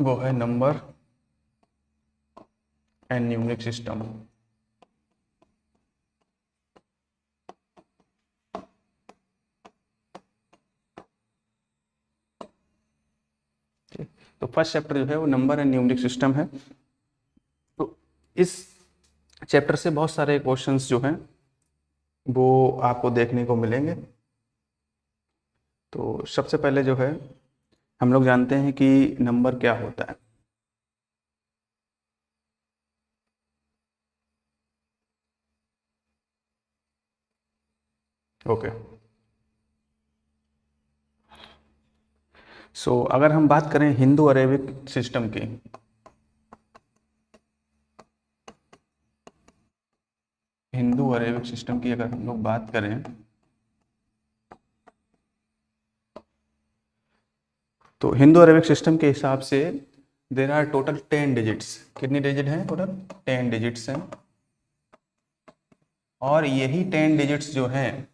वो है number and numeric system. तो फर्स्ट चैप्टर जो है वो नंबर एंड न्यूमरिक सिस्टम है। तो इस चैप्टर से बहुत सारे क्वेश्चंस जो हैं वो आपको देखने को मिलेंगे। तो सबसे पहले जो है हम लोग जानते हैं कि नंबर क्या होता है। ओके, सो अगर हम बात करें हिंदू अरेबिक सिस्टम की, हिंदू अरेबिक सिस्टम की अगर हम लोग बात करें तो हिंदू अरेबिक सिस्टम के हिसाब से देर आर टोटल 10 डिजिट्स। कितनी डिजिट हैं? टोटल 10 डिजिट्स हैं। और यही 10 डिजिट्स जो हैं,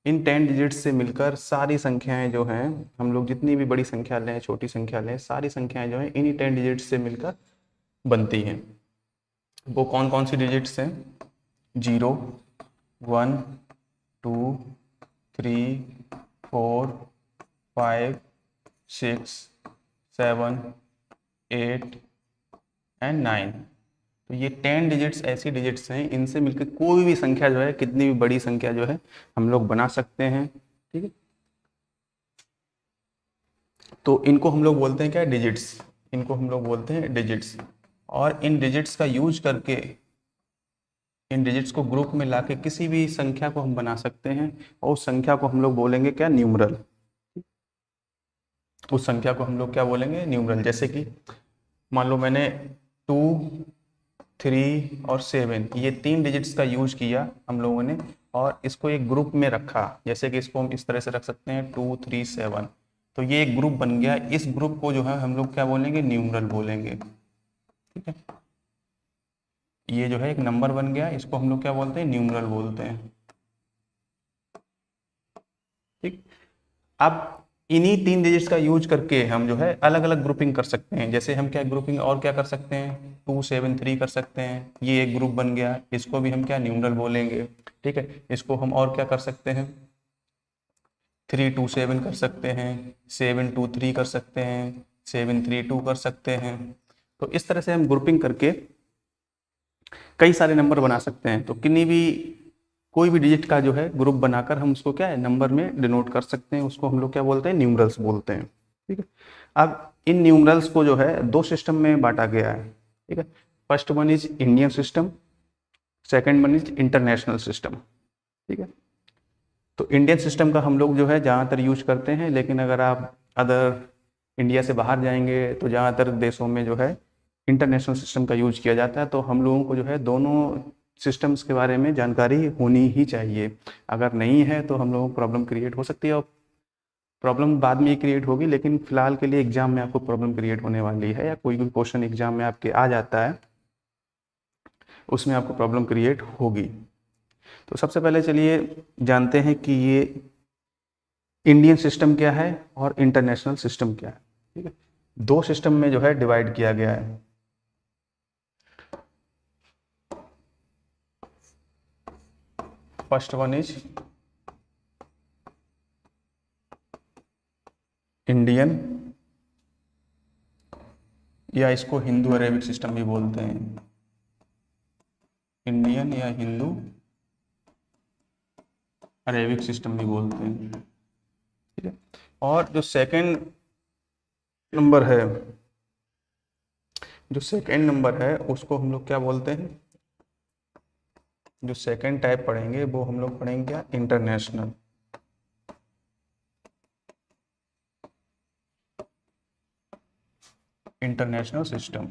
इन 10 डिजिट्स से मिलकर सारी संख्याएं जो हैं, हम लोग जितनी भी बड़ी संख्या लें छोटी संख्या लें, सारी संख्याएं जो हैं इन्हीं 10 डिजिट्स से मिलकर बनती हैं। वो कौन कौन सी डिजिट्स हैं? 0, 1, 2, 3, 4, 5, 6, 7, 8 एंड 9। तो ये 10 डिजिट्स ऐसी डिजिट्स हैं, इनसे मिलकर कोई भी संख्या जो है, कितनी भी बड़ी संख्या जो है हम लोग बना सकते हैं। ठीक है, तो इनको हम लोग बोलते हैं क्या? डिजिट्स। इनको हम लोग बोलते हैं डिजिट्स। और इन डिजिट्स का यूज करके, इन डिजिट्स को ग्रुप में लाके किसी भी संख्या को हम बना सकते हैं, और उस संख्या को हम लोग बोलेंगे क्या? न्यूमरल। उस संख्या को हम लोग क्या बोलेंगे? न्यूमरल। जैसे कि मान लो मैंने 2, 3 और 7 ये 3 डिजिट्स का यूज किया हम लोगों ने, और इसको एक ग्रुप में रखा। जैसे कि इसको हम इस तरह से रख सकते हैं 2, 3, 7। तो ये एक ग्रुप बन गया। इस ग्रुप को जो है हम लोग क्या बोलेंगे? न्यूमरल बोलेंगे। ठीक है, ये जो है एक नंबर बन गया, इसको हम लोग क्या बोलते हैं? न्यूमरल बोलते हैं। ठीक, अब इन्हीं 3 डिजिट्स का यूज करके हम जो है अलग अलग ग्रुपिंग कर सकते हैं। जैसे हम क्या ग्रुपिंग और क्या कर सकते हैं? 2, 7, 3 कर सकते हैं, ये एक ग्रुप बन गया, इसको भी हम क्या? न्यूमरल बोलेंगे। ठीक है, इसको हम और क्या कर सकते हैं? 3, 2, 7 कर सकते हैं, 7, 2, 3 कर सकते हैं, 7, 3, 2 कर सकते हैं। तो इस तरह से हम ग्रुपिंग करके कई सारे नंबर बना सकते हैं। तो किन्हीं भी कोई भी डिजिट का जो है ग्रुप बनाकर हम उसको क्या है? नंबर में डिनोट कर सकते हैं। उसको हम लोग क्या बोलते हैं? न्यूमरल्स बोलते हैं। ठीक है, अब इन न्यूमरल्स को जो है दो सिस्टम में बांटा गया है। ठीक है, first one is Indian system, second one is international system. ठीक है, तो इंडियन सिस्टम का हम लोग जो है ज़्यादातर यूज करते हैं, लेकिन अगर आप अदर इंडिया से बाहर जाएंगे तो ज़्यादातर देशों में जो है इंटरनेशनल सिस्टम का यूज किया जाता है। तो हम लोगों को जो है दोनों सिस्टम्स के बारे में जानकारी होनी ही चाहिए। अगर नहीं है तो हम लोगों को प्रॉब्लम क्रिएट हो सकती है, और प्रॉब्लम बाद में ही क्रिएट होगी, लेकिन फिलहाल के लिए एग्जाम में आपको प्रॉब्लम क्रिएट होने वाली है, या कोई भी क्वेश्चन एग्जाम में आपके आ जाता है उसमें आपको प्रॉब्लम क्रिएट होगी। तो सबसे पहले चलिए जानते हैं कि ये इंडियन सिस्टम क्या है और इंटरनेशनल सिस्टम क्या है। ठीक है, दो सिस्टम में जो है डिवाइड किया गया है। फर्स्ट वन इज इंडियन, या इसको हिंदू अरेबिक सिस्टम भी बोलते हैं। इंडियन या हिंदू अरेबिक सिस्टम भी बोलते हैं। ठीक है, और जो सेकंड नंबर है, जो सेकंड नंबर है उसको हम लोग क्या बोलते हैं? जो सेकंड टाइप पढ़ेंगे वो हम लोग पढ़ेंगे क्या? इंटरनेशनल। International system.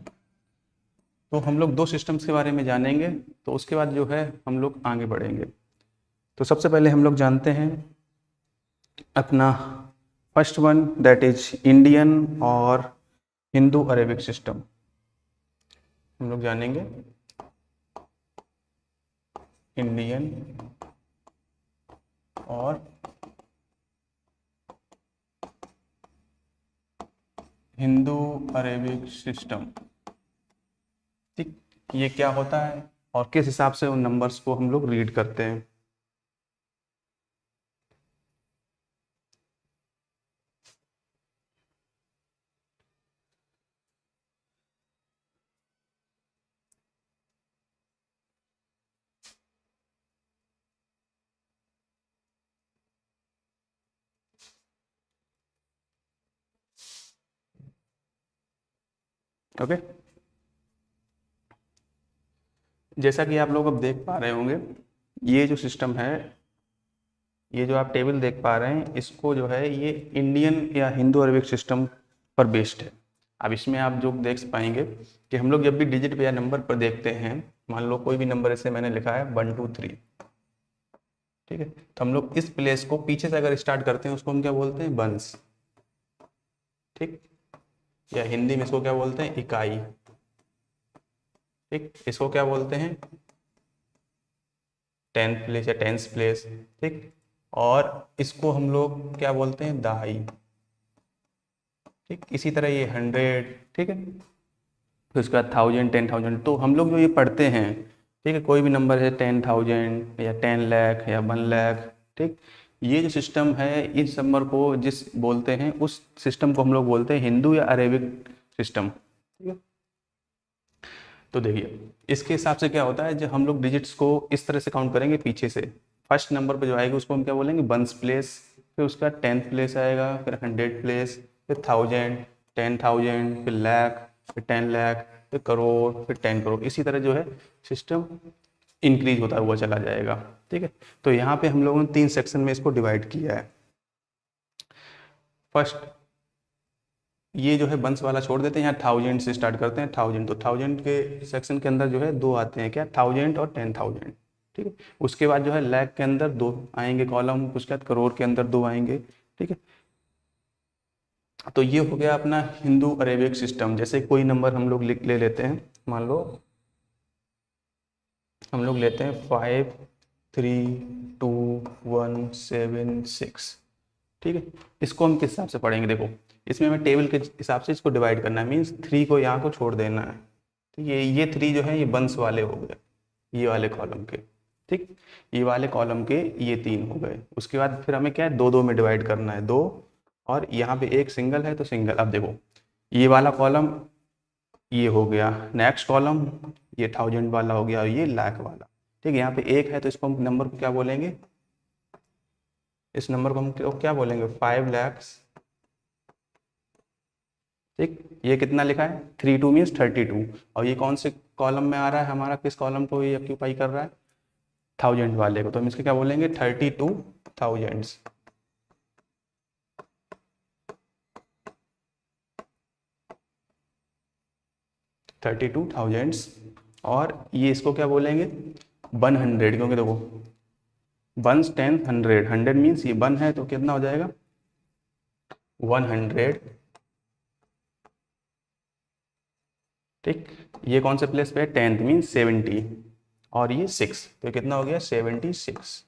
तो हम लोग दो सिस्टम्स के बारे में जानेंगे, तो उसके बाद जो है हम लोग आगे बढ़ेंगे। तो सबसे पहले हम लोग जानते हैं अपना first one, that is Indian और हिंदू अरेबिक सिस्टम। हम लोग जानेंगे इंडियन और हिंदू अरेबिक सिस्टम। ठीक, ये क्या होता है और किस हिसाब से उन नंबर्स को हम लोग रीड करते हैं। ओके, जैसा कि आप लोग अब देख पा रहे होंगे, ये जो सिस्टम है, ये जो आप टेबल देख पा रहे हैं, इसको जो है ये इंडियन या हिंदू अरबिक सिस्टम पर बेस्ड है। अब इसमें आप जो देख पाएंगे कि हम लोग जब भी डिजिट पे या नंबर पर देखते हैं, मान लो कोई भी नंबर ऐसे मैंने लिखा है 1 2 3, ठीक है, तो हम लोग इस प्लेस को पीछे से अगर स्टार्ट करते हैं उसको हम क्या बोलते हैं, बंस। ठीक, या हिंदी में इसको क्या बोलते हैं, इकाई। ठीक, इसको क्या बोलते हैं, 10th प्लेस या 10th प्लेस। ठीक, और इसको हम लोग क्या बोलते हैं, दहाई। ठीक, इसी तरह ये 100, ठीक है, फिर उसके बाद 1000, 10,000। तो हम लोग जो ये पढ़ते हैं, ठीक है, कोई भी नंबर है 10,000 या 10 लाख या 1 लाख, ठीक, ये जो सिस्टम है इस नंबर को जिस बोलते हैं उस सिस्टम को हम लोग बोलते हैं हिंदू या अरेबिक सिस्टम। ठीक है, तो देखिए इसके हिसाब से क्या होता है, जब हम लोग डिजिट्स को इस तरह से काउंट करेंगे पीछे से, फर्स्ट नंबर पर जो आएगा उसको हम क्या बोलेंगे, बंस प्लेस, फिर उसका 10th प्लेस आएगा, फिर 100 प्लेस, फिर 1000, 10,000, फिर लाख, फिर 10 लाख, फिर करोड़, फिर 10 करोड़। इसी तरह जो है सिस्टम इंक्रीज होता हुआ चला जाएगा। ठीक है, तो यहाँ पे हम लोगों ने 3 सेक्शन में इसको डिवाइड किया है। फर्स्ट ये जो है बंस वाला छोड़ देते हैं, यहाँ 1000 से स्टार्ट करते हैं, 1000। तो 1000 के सेक्शन के अंदर जो है 2 आते हैं, क्या, 1000 और 10,000। ठीक है, उसके बाद जो है लाख के अंदर 2 आएंगे कॉलम, उसके बाद करोड़ के अंदर 2 आएंगे। ठीक है, तो ये हो गया अपना हिंदू अरेबिक सिस्टम। जैसे कोई नंबर हम लोग ले लेते हैं, मान लो हम लोग लेते हैं 5 3 2 1 7 6। ठीक है, इसको हम किस हिसाब से पढ़ेंगे, देखो इसमें हमें टेबल के हिसाब से इसको डिवाइड करना है, मीन्स 3 को यहाँ को छोड़ देना है। ठीक है, ये 3 जो है ये बंस वाले हो गए, ये वाले कॉलम के। ठीक, ये वाले कॉलम के ये 3 हो गए। उसके बाद फिर हमें क्या है, 2 2 में डिवाइड करना है, 2, और यहाँ पे एक सिंगल है तो सिंगल। अब देखो ये वाला कॉलम ये हो गया, नेक्स्ट कॉलम ये 1000 वाला हो गया, और ये लाख वाला। ठीक है, यहाँ पे एक है तो इसको हम नंबर को क्या बोलेंगे, इस नंबर को हम क्या बोलेंगे, 5 लाख। ठीक, ये कितना लिखा है, 3 2 मीन्स 32, और ये कौन से कॉलम में आ रहा है हमारा, किस कॉलम को ये ऑक्यूपाई कर रहा है, 1000 वाले को, तो हम इसके क्या बोलेंगे, 32,000। 32,000। और ये इसको क्या बोलेंगे, 100, क्योंकि देखो 1 10 100, 100 मीन्स ये 1 है तो कितना हो जाएगा, 100। ठीक, ये कौन से प्लेस पे है, 10th मीन्स 70, और ये 6, तो कितना हो गया, 76।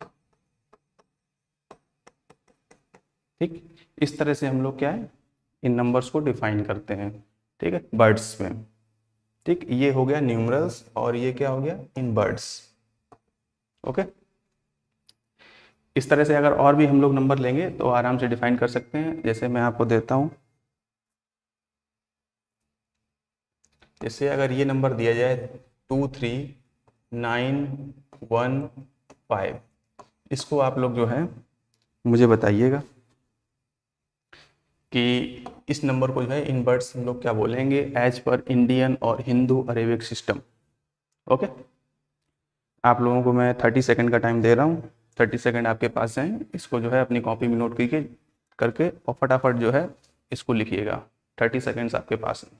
ठीक, इस तरह से हम लोग क्या है इन नंबर्स को डिफाइन करते हैं। ठीक है, वर्ड्स में। ठीक, ये हो गया न्यूमरल्स, और ये क्या हो गया, इन वर्ड्स। ओके, इस तरह से अगर और भी हम लोग नंबर लेंगे तो आराम से डिफाइन कर सकते हैं। जैसे मैं आपको देता हूं, जैसे अगर ये नंबर दिया जाए 2 3 9 1 5, इसको आप लोग जो है मुझे बताइएगा कि इस नंबर को जो है इन वर्ड्स हम लोग क्या बोलेंगे एज पर इंडियन और हिंदू अरेबिक सिस्टम। ओके, आप लोगों को मैं 30 सेकंड का टाइम दे रहा हूँ। 30 सेकंड आपके पास हैं, इसको जो है अपनी कॉपी में नोट करके और फटाफट जो है इसको लिखिएगा। 30 सेकंड्स आपके पास हैं।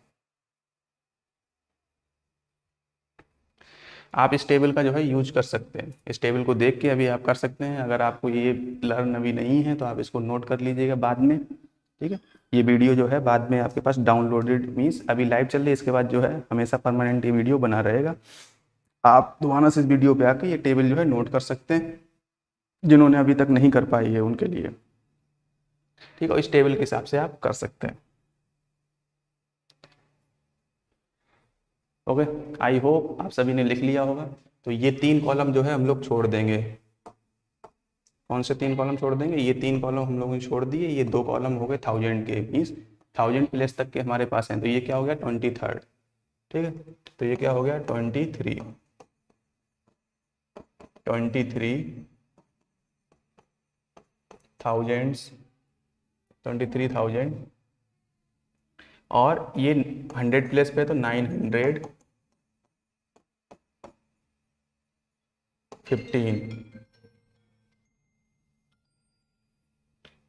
आप इस टेबल का जो है यूज कर सकते हैं, इस टेबल को देख के अभी आप कर सकते हैं। अगर आपको ये लर्न अभी नहीं है तो आप इसको नोट कर लीजिएगा बाद में। ठीक है, ये वीडियो जो है बाद में आपके पास डाउनलोडेड मीन्स अभी लाइव चल रही है, इसके बाद जो है हमेशा परमानेंट ये वीडियो बना रहेगा। आप दोबारा से इस वीडियो पे आके ये टेबल जो है नोट कर सकते हैं, जिन्होंने अभी तक नहीं कर पाई है उनके लिए। ठीक है, इस टेबल के हिसाब से आप कर सकते हैं। ओके, आई होप आप सभी ने लिख लिया होगा। तो ये 3 कॉलम जो है हम लोग छोड़ देंगे। कौन से 3 कॉलम छोड़ देंगे? ये 3 कॉलम हम लोगों ने छोड़ दिए। ये 2 कॉलम हो गए 1000 के, मीन्स 1000 प्लेस तक के हमारे पास हैं। तो ये क्या हो गया? 23rd। ठीक है, तो ये क्या हो गया? 23 थाउजेंड्स 23,000। और ये 100 प्लेस पे तो 915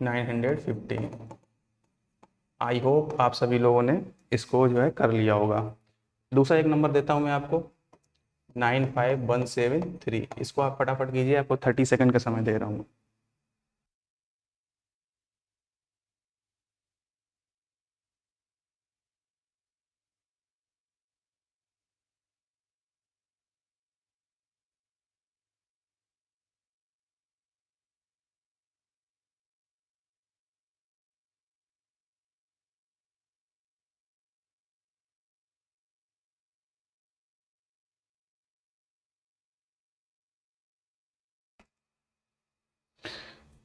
915। आई होप आप सभी लोगों ने इसको जो है कर लिया होगा। दूसरा एक नंबर देता हूं मैं आपको, 95173। इसको आप फटाफट कीजिए, आपको 30 सेकंड का समय दे रहा हूँ।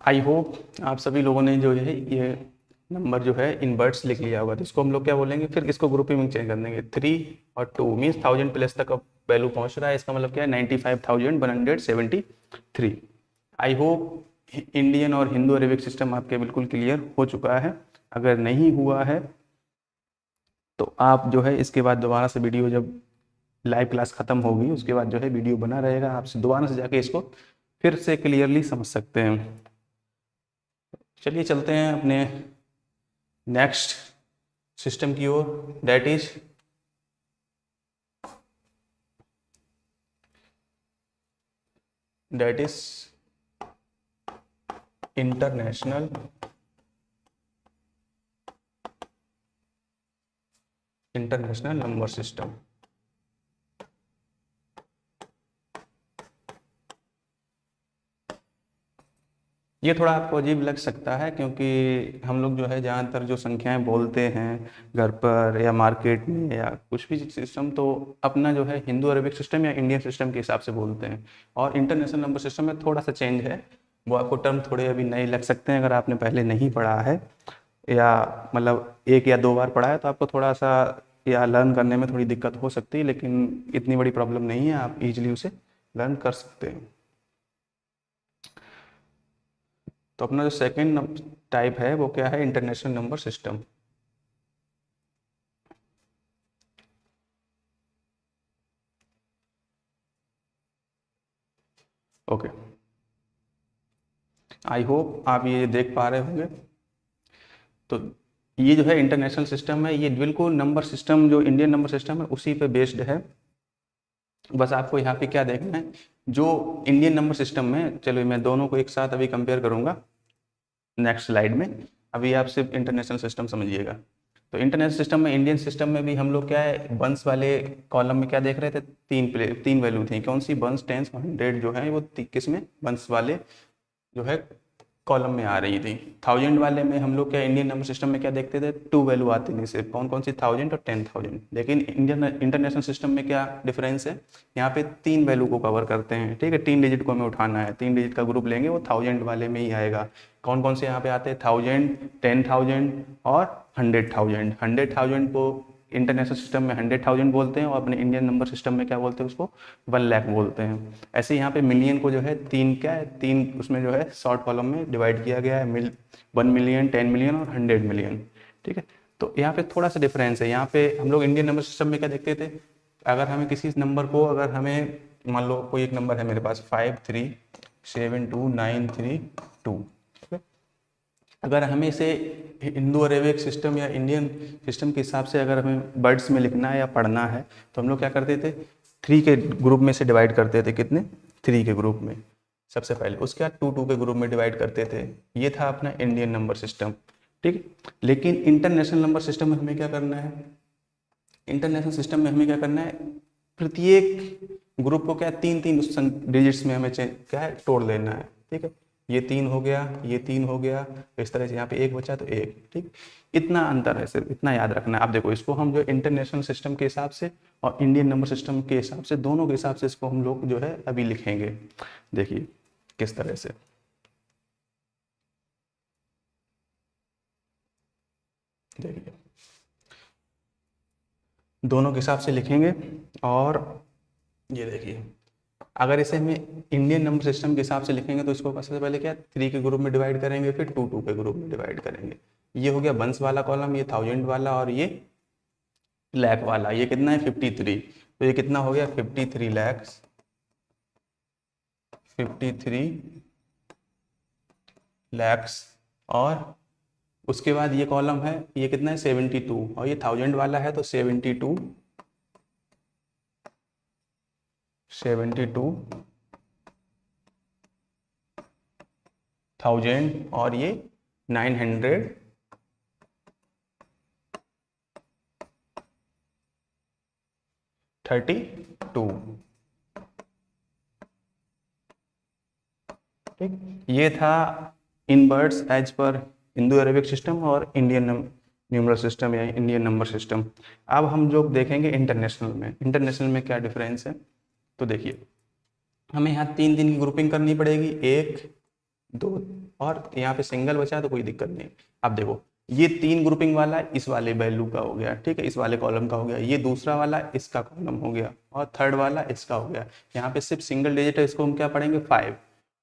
आई होप आप सभी लोगों ने जो है ये नंबर जो है इन वर्ड्स लिख लिया होगा। तो इसको हम लोग क्या बोलेंगे फिर? इसको ग्रुपिंग में चेंज कर देंगे। 3 और 2 मीन्स 1000 प्लस तक वैल्यू पहुंच रहा है। इसका मतलब क्या है? 95,173। आई होप इंडियन और हिंदू अरेबिक सिस्टम आपके बिल्कुल क्लियर हो चुका है। अगर नहीं हुआ है तो आप जो है इसके बाद दोबारा से वीडियो, जब लाइव क्लास ख़त्म होगी उसके बाद जो है वीडियो बना रहेगा, आप दोबारा से जाके इसको फिर से क्लियरली समझ सकते हैं। चलिए चलते हैं अपने नेक्स्ट सिस्टम की ओर, that is international number system. ये थोड़ा आपको अजीब लग सकता है क्योंकि हम लोग जो है ज़्यादातर जो संख्याएं बोलते हैं घर पर या मार्केट में या कुछ भी सिस्टम, तो अपना जो है हिंदू अरेबिक सिस्टम या इंडियन सिस्टम के हिसाब से बोलते हैं। और इंटरनेशनल नंबर सिस्टम में थोड़ा सा चेंज है। वो आपको टर्म थोड़े अभी नए लग सकते हैं अगर आपने पहले नहीं पढ़ा है, या मतलब 1 या 2 बार पढ़ा है, तो आपको थोड़ा सा या लर्न करने में थोड़ी दिक्कत हो सकती है, लेकिन इतनी बड़ी प्रॉब्लम नहीं है, आप इजीली उसे लर्न कर सकते हैं। तो अपना जो सेकेंड टाइप है वो क्या है? International number system. Okay, I hope आप ये देख पा रहे होंगे। तो ये जो है इंटरनेशनल सिस्टम है, ये बिल्कुल नंबर सिस्टम जो इंडियन नंबर सिस्टम है उसी पे बेस्ड है। बस आपको यहाँ पे क्या देखना है, जो इंडियन नंबर सिस्टम में, चलो मैं दोनों को एक साथ अभी कंपेयर करूँगा नेक्स्ट स्लाइड में। अभी आप सिर्फ इंटरनेशनल सिस्टम समझिएगा। तो इंटरनेशनल सिस्टम में, इंडियन सिस्टम में भी हम लोग क्या है, वंस वाले कॉलम में क्या देख रहे थे? 3 वैल्यू थी। कौन सी? वंस, टेंस, 100 जो है वो किस में? वंस वाले जो है कॉलम में आ रही थी। 1000 वाले में हम लोग क्या इंडियन नंबर सिस्टम में क्या देखते थे? 2 वैल्यू आती थी सिर्फ। कौन कौन सी? 1000 और 10,000। लेकिन इंडियन इंटरनेशनल सिस्टम में क्या डिफरेंस है? यहाँ पे 3 वैल्यू को कवर करते हैं। ठीक है, 3 डिजिट को हमें उठाना है, 3 डिजिट का ग्रुप लेंगे, वो 1000 वाले में ही आएगा। कौन कौन से यहाँ पे आते हैं? 1000, 10,000 और 100,000। 100,000 को इंटरनेशनल सिस्टम में 100,000 बोलते हैं और अपने इंडियन नंबर सिस्टम में क्या बोलते हैं? उसको 1 लाख बोलते हैं। ऐसे यहाँ पे मिलियन को जो है 3 क्या है? 3 उसमें जो है शॉर्ट कॉलम में डिवाइड किया गया है, 1 मिलियन, 10 मिलियन और 100 मिलियन। ठीक है, तो यहाँ पे थोड़ा सा डिफरेंस है। यहाँ पे हम लोग इंडियन नंबर सिस्टम में क्या देखते थे? अगर हमें किसी नंबर को, अगर हमें मान लो कोई एक नंबर है मेरे पास 5372932, अगर हमें इसे हिंदू अरेबिक सिस्टम या इंडियन सिस्टम के हिसाब से अगर हमें वर्ड्स में लिखना है या पढ़ना है, तो हम लोग क्या करते थे? 3 के ग्रुप में से डिवाइड करते थे। कितने? 3 के ग्रुप में सबसे पहले। उसके बाद 2 के ग्रुप में डिवाइड करते थे। ये था अपना इंडियन नंबर सिस्टम। ठीक है, लेकिन इंटरनेशनल नंबर सिस्टम में हमें क्या करना है? इंटरनेशनल सिस्टम में हमें क्या करना है? प्रत्येक ग्रुप को क्या 3-3 डिजिट्स में हमें क्या है? तोड़ लेना है। ठीक है, ये 3 हो गया, ये 3 हो गया, इस तरह से यहाँ पे 1 बचा तो 1, ठीक। इतना अंतर है, सिर्फ इतना याद रखना है। आप देखो इसको हम जो इंटरनेशनल सिस्टम के हिसाब से और इंडियन नंबर सिस्टम के हिसाब से, दोनों के हिसाब से इसको हम लोग जो है अभी लिखेंगे। देखिए किस तरह से, देखिए दोनों के हिसाब से लिखेंगे। और ये देखिए, अगर इसे हमें इंडियन नंबर सिस्टम के हिसाब से लिखेंगे तो इसको सबसे पहले क्या 3 के ग्रुप में डिवाइड करेंगे, फिर 2 2 के ग्रुप में डिवाइड करेंगे। ये हो गया बंस वाला कॉलम, ये 1000 वाला, और ये लैख वाला। ये कितना है 53, तो ये कितना हो गया 53 लैक्स, 53 लैक्स। और उसके बाद ये कॉलम है, ये कितना है 72, और ये 1000 वाला है तो 72 1000, और ये 932, ठीक। ये था इनवर्ट्स as per Indo Arabic system और इंडियन न्यूमरल सिस्टम या इंडियन नंबर सिस्टम। अब हम जो देखेंगे इंटरनेशनल में, इंटरनेशनल में क्या डिफरेंस है। तो देखिए हमें यहाँ 3 की ग्रुपिंग करनी पड़ेगी, 1 2, और यहाँ पे सिंगल बचा तो कोई दिक्कत नहीं। अब देखो ये 3 ग्रुपिंग वाला इस वाले वैल्यू का हो गया, ठीक है, इस वाले कॉलम का हो गया, ये दूसरा वाला इसका कॉलम हो गया, और थर्ड वाला इसका हो गया। यहाँ पे सिर्फ सिंगल डिजिट है, इसको हम क्या पढ़ेंगे 5,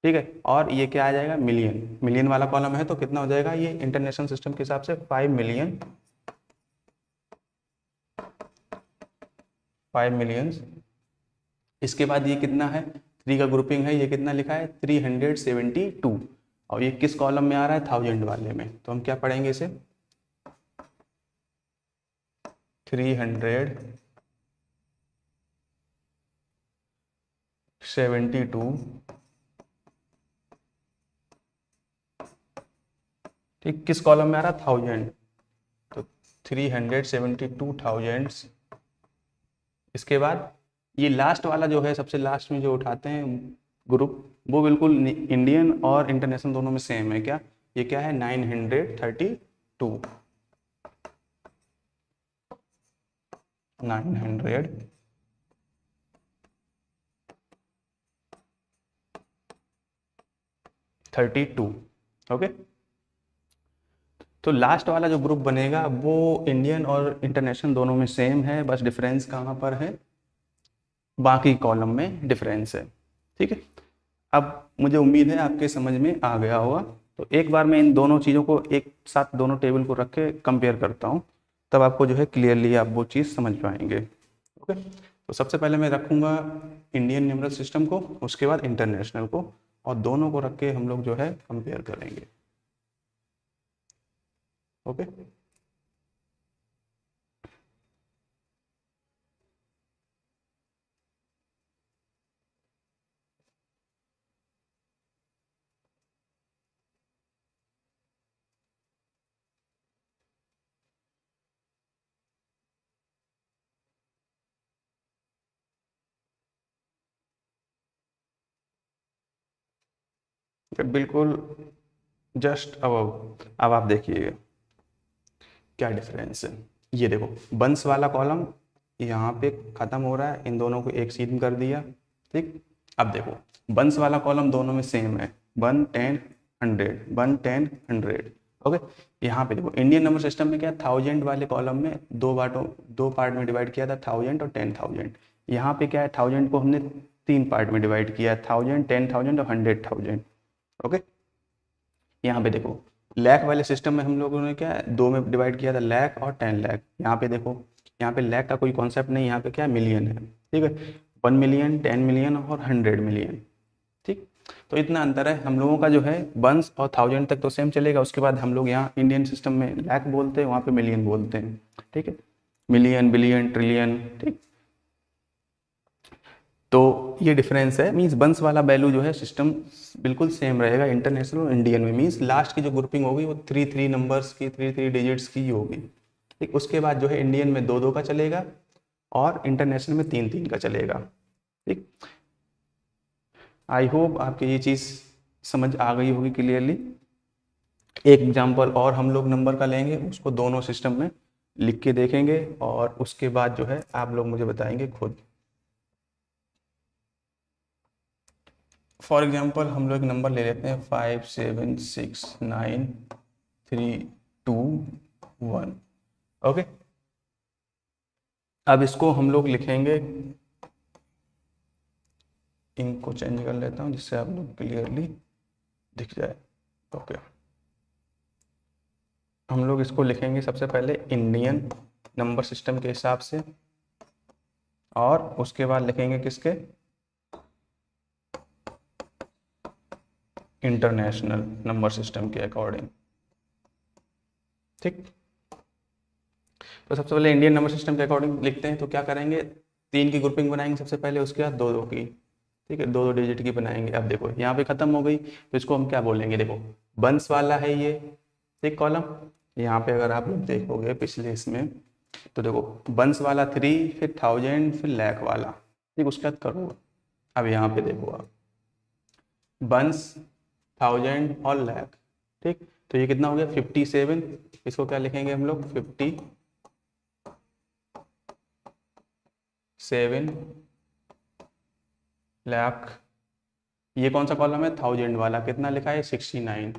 ठीक है। और ये क्या आ जाएगा मिलियन, मिलियन वाला कॉलम है तो कितना हो जाएगा ये इंटरनेशनल सिस्टम के हिसाब से 5 मिलियन, 5 मिलियंस। इसके बाद ये कितना है 3 का ग्रुपिंग है, ये कितना लिखा है 372, और ये किस कॉलम में आ रहा है 1000 वाले में, तो हम क्या पढ़ेंगे इसे 372, ठीक, किस कॉलम में आ रहा है 1000, तो 372,000। इसके बाद ये लास्ट वाला जो है, सबसे लास्ट में जो उठाते हैं ग्रुप, वो बिल्कुल इंडियन और इंटरनेशनल दोनों में सेम है। क्या ये क्या है 932, 932, ओके। तो लास्ट वाला जो ग्रुप बनेगा वो इंडियन और इंटरनेशनल दोनों में सेम है, बस डिफरेंस कहाँ पर है, बाकी कॉलम में डिफरेंस है, ठीक है। अब मुझे उम्मीद है आपके समझ में आ गया होगा। तो एक बार मैं इन दोनों चीज़ों को एक साथ, दोनों टेबल को रख के कंपेयर करता हूँ, तब आपको जो है क्लियरली आप वो चीज़ समझ पाएंगे, ओके। तो सबसे पहले मैं रखूँगा इंडियन न्यूमरल सिस्टम को, उसके बाद इंटरनेशनल को, और दोनों को रख के हम लोग जो है कंपेयर करेंगे, ओके। बिल्कुल जस्ट अब आप देखिएगा क्या डिफरेंस है। ये देखो बंस वाला कॉलम यहाँ पे खत्म हो रहा है, इन दोनों को एक सीध कर दिया, ठीक। अब देखो बंस वाला कॉलम दोनों में सेम है, 1 10 100, 1 10 100, ओके। यहाँ पे देखो इंडियन नंबर सिस्टम में क्या 1000 वाले कॉलम में दो पार्ट में डिवाइड किया था, 1000 और 10,000। यहाँ पे क्या है 1000 को हमने 3 पार्ट में डिवाइड किया है, 1000 10,000 और 100,000, ओके। यहाँ पे देखो लैख वाले सिस्टम में हम लोगों ने क्या है 2 में डिवाइड किया था, लैख और 10 लाख। यहाँ पे देखो, यहाँ पे लैख का कोई कॉन्सेप्ट नहीं, यहाँ पे क्या मिलियन है, ठीक है, 1 मिलियन 10 मिलियन और 100 मिलियन, ठीक। तो इतना अंतर है। हम लोगों का जो है वंस और 1000 तक तो सेम चलेगा, उसके बाद हम लोग यहाँ इंडियन सिस्टम में लैख बोलते हैं, वहाँ पे मिलियन बोलते हैं, ठीक है, मिलियन बिलियन ट्रिलियन, ठीक। तो ये डिफरेंस है, मींस बंस वाला वैल्यू जो है सिस्टम बिल्कुल सेम रहेगा इंटरनेशनल और इंडियन में, मींस लास्ट की जो ग्रुपिंग होगी वो 3 नंबर्स की, 3 डिजिट्स की होगी, ठीक। उसके बाद जो है इंडियन में 2 का चलेगा और इंटरनेशनल में 3 का चलेगा, ठीक। आई होप आपकी ये चीज़ समझ आ गई होगी क्लियरली। एक एग्जांपल और हम लोग नंबर का लेंगे, उसको दोनों सिस्टम में लिख के देखेंगे और उसके बाद जो है आप लोग मुझे बताएंगे खुद। फॉर एग्जांपल हम लोग एक नंबर ले लेते हैं 5769321। ओके, अब इसको हम लोग लिखेंगे, इंक को चेंज कर लेता हूँ जिससे आप लोग क्लियरली दिख जाए। ओके, हम लोग इसको लिखेंगे सबसे पहले इंडियन नंबर सिस्टम के हिसाब से, और उसके बाद लिखेंगे किसके, इंटरनेशनल नंबर सिस्टम के अकॉर्डिंग। ठीक, तो सबसे पहले इंडियन नंबर सिस्टम के अकॉर्डिंग लिखते हैं। तो क्या करेंगे, 3 की ग्रुपिंग बनाएंगे सबसे पहले, उसके बाद 2 2 की। ठीक है, 2 2 डिजिट की बनाएंगे। अब देखो यहाँ पे खत्म हो गई, तो इसको हम क्या बोलेंगे, देखो बंस वाला है ये, ठीक कॉलम। यहाँ पे अगर आप लोग देखोगे पिछले इसमें, तो देखो बंस वाला 3, फिर 1000, फिर लैख वाला, ठीक, उसके बाद करोड़। अब यहाँ पे देखो आप, बंस, 1000 और लैख, ठीक, तो ये कितना हो गया 57। इसको क्या लिखेंगे हम लोग, 57 लाख। ये कौन सा कॉलम है, 1000 वाला, कितना लिखा है 69,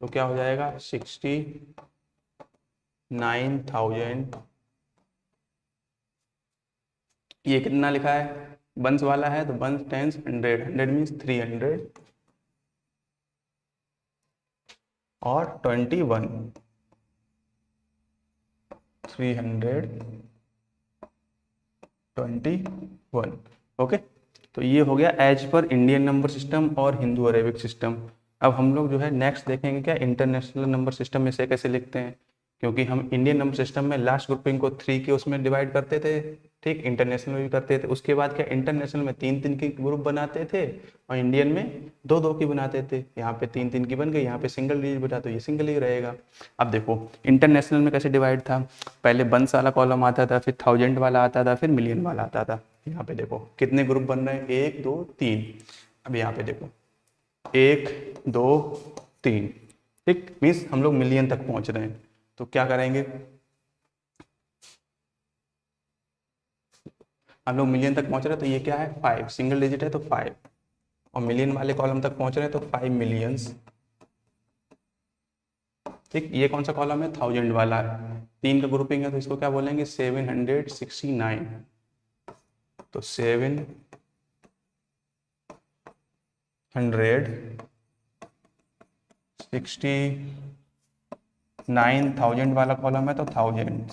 तो क्या हो जाएगा 69,000। ये कितना लिखा है, बंस वाला है, तो बंस टेंस 100, 100 मीन्स 300 और 21, 321। ओके, तो ये हो गया as per Indian number system और हिंदू अरेबिक सिस्टम। अब हम लोग जो है नेक्स्ट देखेंगे क्या, इंटरनेशनल नंबर सिस्टम में से कैसे लिखते हैं, क्योंकि हम इंडियन नंबर सिस्टम में लास्ट ग्रुपिंग को 3 के उसमें डिवाइड करते थे, ठीक, इंटरनेशनल में भी करते थे। उसके बाद क्या, इंटरनेशनल में 3 3 के ग्रुप बनाते थे और इंडियन में 2 2 की बनाते थे। यहाँ पे 3 3 की बन गई, यहाँ पे सिंगल डिजिट बटा, तो ये सिंगल ही रहेगा। अब देखो इंटरनेशनल में कैसे डिवाइड था, पहले बंस वाला कॉलम आता था, फिर 1000 वाला आता था, फिर मिलियन वाला आता था। यहाँ पे देखो कितने ग्रुप बन रहे हैं, 1 2 3। अब यहाँ पे देखो 1 2 3, ठीक, मीन्स हम लोग मिलियन तक पहुंच रहे हैं। तो क्या करेंगे, हम लोग मिलियन तक पहुंच रहे हैं, तो ये क्या है 5, सिंगल डिजिट है तो 5, और मिलियन वाले कॉलम तक पहुंच रहे हैं तो 5 मिलियंस। ठीक, ये कौन सा कॉलम है, 1000 वाला है, 3 का ग्रुपिंग है, तो इसको क्या बोलेंगे 769। तो 769,000 वाला कॉलम है तो थाउजेंड।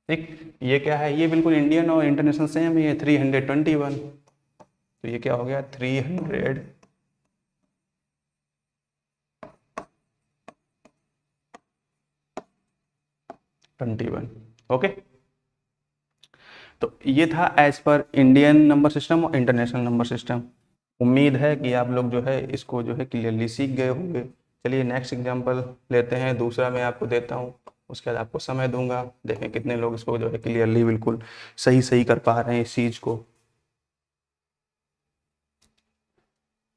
ठीक, ये क्या है, ये बिल्कुल इंडियन और इंटरनेशनल सेम ही है, 321। तो ये क्या हो गया 321। ओके, तो ये था as per Indian number system और इंटरनेशनल नंबर सिस्टम। उम्मीद है कि आप लोग जो है इसको जो है क्लियरली सीख गए होंगे। चलिए नेक्स्ट एग्जांपल लेते हैं, दूसरा मैं आपको देता हूँ, उसके बाद आपको समय दूंगा, देखें कितने लोग इसको जो है क्लियरली बिल्कुल सही सही कर पा रहे हैं इस चीज़ को।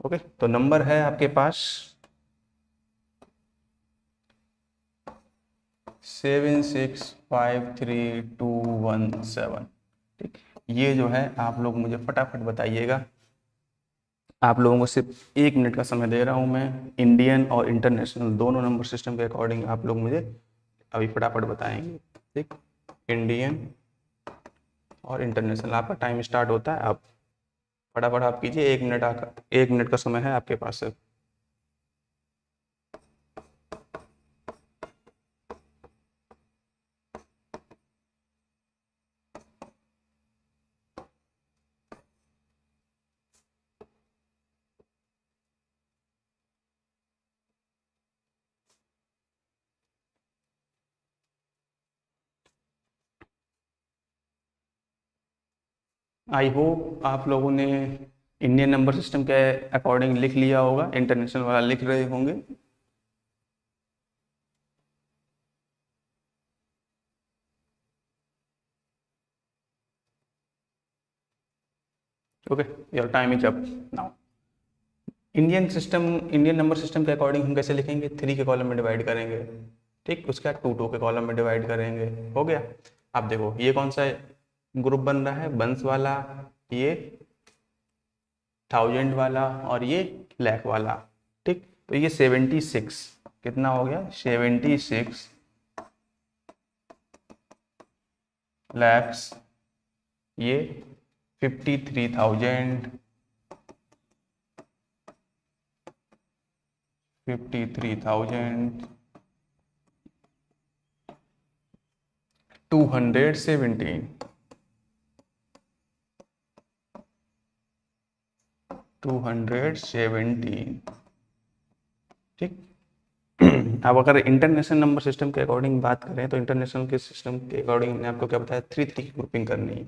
ओके, तो नंबर है आपके पास 7653217। ठीक, ये जो है आप लोग मुझे फटाफट बताइएगा। आप लोगों को सिर्फ 1 मिनट का समय दे रहा हूँ मैं, इंडियन और इंटरनेशनल दोनों नंबर सिस्टम के अकॉर्डिंग आप लोग मुझे अभी फटाफट बताएंगे। ठीक, इंडियन और इंटरनेशनल, आपका टाइम स्टार्ट होता है, आप फटाफट आप कीजिए। 1 मिनट, 1 मिनट का समय है आपके पास सिर्फ। आई होप आप लोगों ने इंडियन नंबर सिस्टम के अकॉर्डिंग लिख लिया होगा, इंटरनेशनल वाला लिख रहे होंगे। Okay, your time is up now. Indian number system के अकॉर्डिंग हम कैसे लिखेंगे, 3 के कॉलम में डिवाइड करेंगे, ठीक, उसके बाद 2 2 के कॉलम में डिवाइड करेंगे, हो गया। अब देखो ये कौन सा ग्रुप बन रहा है, बंस वाला, ये 1000 वाला और ये लाख वाला, ठीक। तो ये 76 कितना हो गया, 76 लैक्स, ये 53,000, 217 217, ठीक। अब अगर इंटरनेशनल नंबर सिस्टम के अकॉर्डिंग बात करें तो इंटरनेशनल के सिस्टम के अकॉर्डिंग मैंने आपको क्या बताया, 3 3 की ग्रुपिंग करनी है।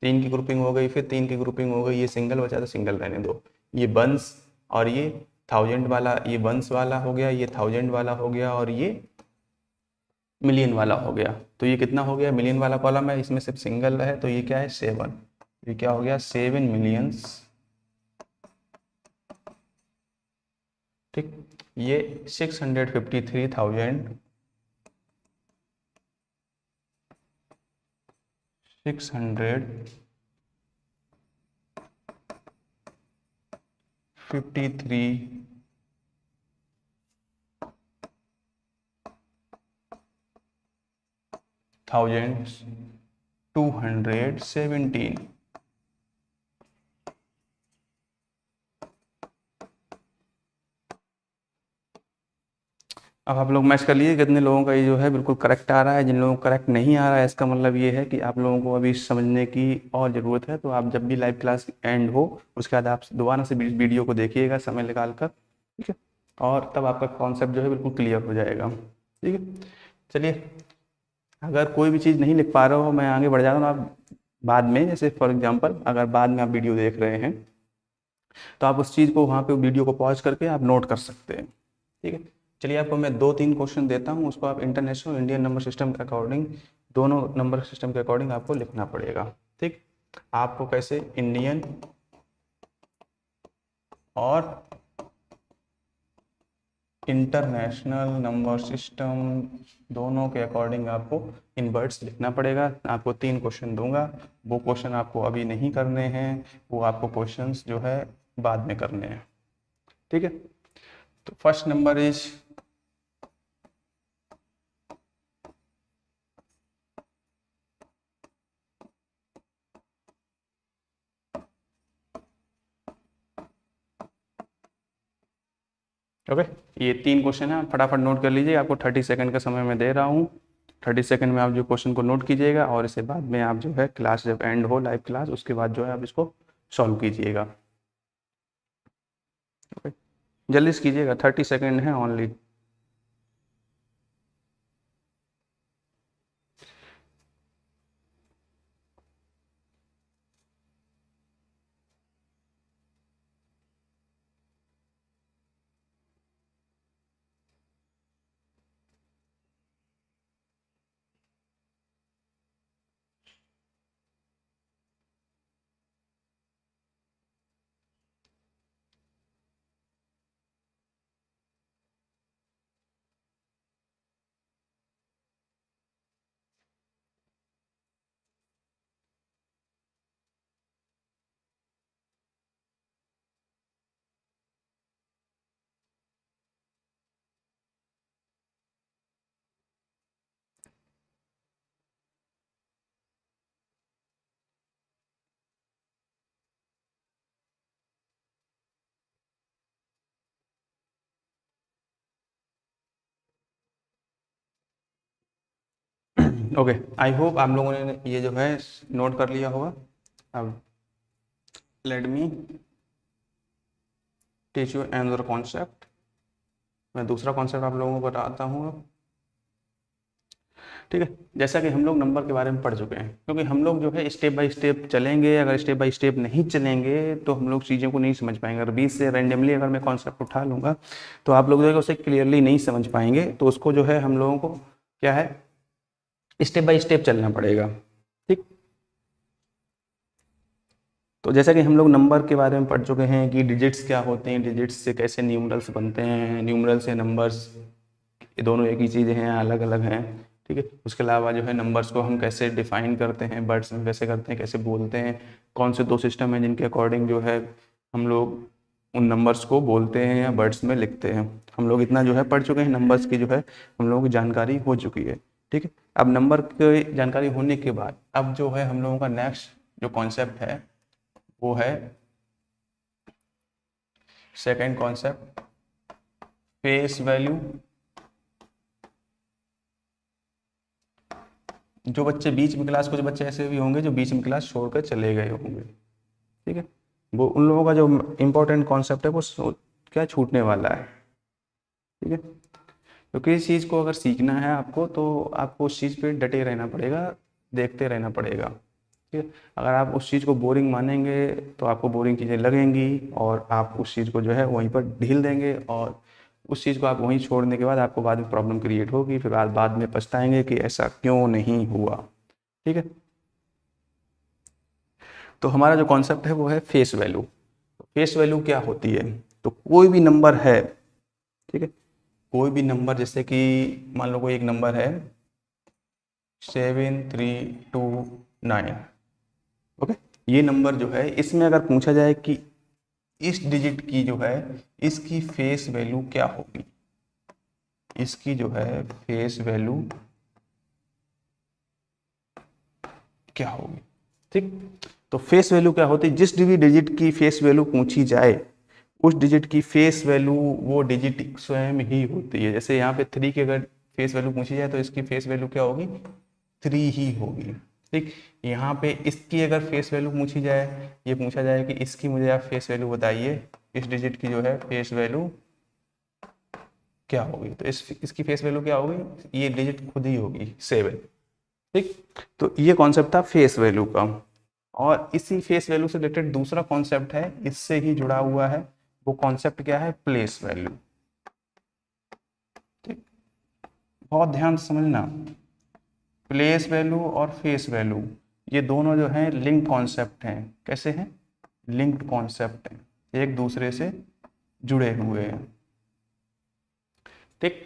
3 की ग्रुपिंग हो गई, फिर 3 की ग्रुपिंग हो गई, ये सिंगल बचा तो सिंगल रहने दो, ये बंस और ये 1000 वाला, ये बंस वाला हो गया, ये 1000 वाला हो गया और ये मिलियन वाला हो गया। तो ये कितना हो गया, मिलियन वाला कॉलम है, इसमें सिर्फ सिंगल है, तो ये क्या है 7, ये क्या हो गया 7 मिलियंस, ठीक। ये 653,000 653,217। अब आप लोग मैच कर लीजिए कितने लोगों का ये जो है बिल्कुल करेक्ट आ रहा है। जिन लोगों को करेक्ट नहीं आ रहा है इसका मतलब ये है कि आप लोगों को अभी समझने की और ज़रूरत है। तो आप जब भी लाइव क्लास एंड हो उसके बाद आप दोबारा से वीडियो को देखिएगा समय निकाल कर, ठीक है, और तब आपका कॉन्सेप्ट जो है बिल्कुल क्लियर हो जाएगा, ठीक है। चलिए, अगर कोई भी चीज़ नहीं लिख पा रहे हो मैं आगे बढ़ जाता हूँ। आप बाद में, जैसे फॉर एग्जांपल अगर बाद में आप वीडियो देख रहे हैं तो आप उस चीज़ को वहाँ पे वीडियो को पॉज करके आप नोट कर सकते हैं, ठीक है। चलिए, आपको मैं 2-3 क्वेश्चन देता हूँ, उसको आप इंटरनेशनल इंडियन नंबर सिस्टम के अकॉर्डिंग, दोनों नंबर सिस्टम के अकॉर्डिंग आपको लिखना पड़ेगा, ठीक। आपको कैसे, इंडियन और इंटरनेशनल नंबर सिस्टम दोनों के अकॉर्डिंग आपको इन वर्ड्स लिखना पड़ेगा। आपको 3 क्वेश्चन दूंगा, वो क्वेश्चन आपको अभी नहीं करने हैं, वो आपको क्वेश्चंस जो है बाद में करने हैं, ठीक है। तो फर्स्ट नंबर इज ओके। ये 3 क्वेश्चन है, फटाफट नोट कर लीजिए। आपको 30 सेकंड का समय मैं दे रहा हूँ। 30 सेकंड में आप जो क्वेश्चन को नोट कीजिएगा और इसके बाद में आप जो है क्लास जब एंड हो, लाइव क्लास, उसके बाद जो है आप इसको सॉल्व कीजिएगा, ओके। जल्दी से कीजिएगा, 30 सेकंड है ओनली। ओके, आई होप आप लोगों ने ये जो है नोट कर लिया होगा। अब let me teach you another concept. मैं दूसरा कॉन्सेप्ट आप लोगों को बताता हूँ अब, ठीक है। जैसा कि हम लोग नंबर के बारे में पढ़ चुके हैं, क्योंकि हम लोग जो है स्टेप बाय स्टेप चलेंगे। अगर स्टेप बाय स्टेप नहीं चलेंगे तो हम लोग चीज़ों को नहीं समझ पाएंगे। अगर बीच से रैंडमली अगर मैं कॉन्सेप्ट उठा लूँगा तो आप लोग जो है उसे क्लियरली नहीं समझ पाएंगे। तो उसको जो है हम लोगों को क्या है, स्टेप बाय स्टेप चलना पड़ेगा, ठीक। तो जैसा कि हम लोग नंबर के बारे में पढ़ चुके हैं कि डिजिट्स क्या होते हैं, डिजिट्स से कैसे न्यूमरल्स बनते हैं, न्यूमरल से नंबर्स, ये दोनों एक ही चीज़ें हैं, अलग अलग हैं, ठीक है। उसके अलावा जो है नंबर्स को हम कैसे डिफाइन करते हैं, वर्ड्स में कैसे करते हैं, कैसे बोलते हैं, कौन से दो सिस्टम हैं जिनके अकॉर्डिंग जो है हम लोग उन नंबर्स को बोलते हैं या वर्ड्स में लिखते हैं। हम लोग इतना जो है पढ़ चुके हैं, नंबर्स की जो है हम लोगों को जानकारी हो चुकी है, ठीक है। अब नंबर की जानकारी होने के बाद अब जो है हम लोगों का नेक्स्ट जो कॉन्सेप्ट है वो है सेकेंड कॉन्सेप्ट, फेस वैल्यू। जो बच्चे बीच में क्लास, कुछ बच्चे ऐसे भी होंगे जो बीच में क्लास छोड़कर चले गए होंगे, ठीक है, वो उन लोगों का जो इम्पोर्टेंट कॉन्सेप्ट है वो क्या छूटने वाला है, ठीक है। तो किसी चीज़ को अगर सीखना है आपको तो आपको उस चीज़ पे डटे रहना पड़ेगा, देखते रहना पड़ेगा, ठीक है। अगर आप उस चीज़ को बोरिंग मानेंगे तो आपको बोरिंग चीज़ें लगेंगी और आप उस चीज़ को जो है वहीं पर ढील देंगे और उस चीज़ को आप वहीं छोड़ने के बाद आपको बाद में प्रॉब्लम क्रिएट होगी, फिर आप बाद में पछताएंगे कि ऐसा क्यों नहीं हुआ, ठीक है। तो हमारा जो कॉन्सेप्ट है वो है फेस वैल्यू। फेस वैल्यू क्या होती है? तो कोई भी नंबर है, ठीक है, कोई भी नंबर, जैसे कि मान लो कोई एक नंबर है 7329, ओके। ये नंबर जो है इसमें अगर पूछा जाए कि इस डिजिट की जो है इसकी फेस वैल्यू क्या होगी, इसकी जो है फेस वैल्यू क्या होगी, ठीक। तो फेस वैल्यू क्या होती है? जिस भी डिजिट की फेस वैल्यू पूछी जाए उस डिजिट की फेस वैल्यू वो डिजिट स्वयं ही होती है। जैसे यहाँ पे 3 की अगर फेस वैल्यू पूछी जाए तो इसकी फेस वैल्यू क्या होगी? 3 ही होगी, ठीक। यहाँ पे इसकी अगर फेस वैल्यू पूछी जाए, ये पूछा जाए कि इसकी मुझे आप फेस वैल्यू बताइए, इस डिजिट की जो है फेस वैल्यू क्या होगी, तो इसकी फेस वैल्यू क्या होगी? ये डिजिट खुद ही होगी 7, ठीक। तो ये कॉन्सेप्ट था फेस वैल्यू का। और इसी फेस वैल्यू से रिलेटेड दूसरा कॉन्सेप्ट है, इससे ही जुड़ा हुआ है, वो कॉन्सेप्ट क्या है? प्लेस वैल्यू, ठीक। बहुत ध्यान से समझना, प्लेस वैल्यू और फेस वैल्यू ये दोनों जो हैं लिंक कॉन्सेप्ट हैं। कैसे हैं? लिंक्ड कॉन्सेप्ट हैं, एक दूसरे से जुड़े हुए हैं, ठीक।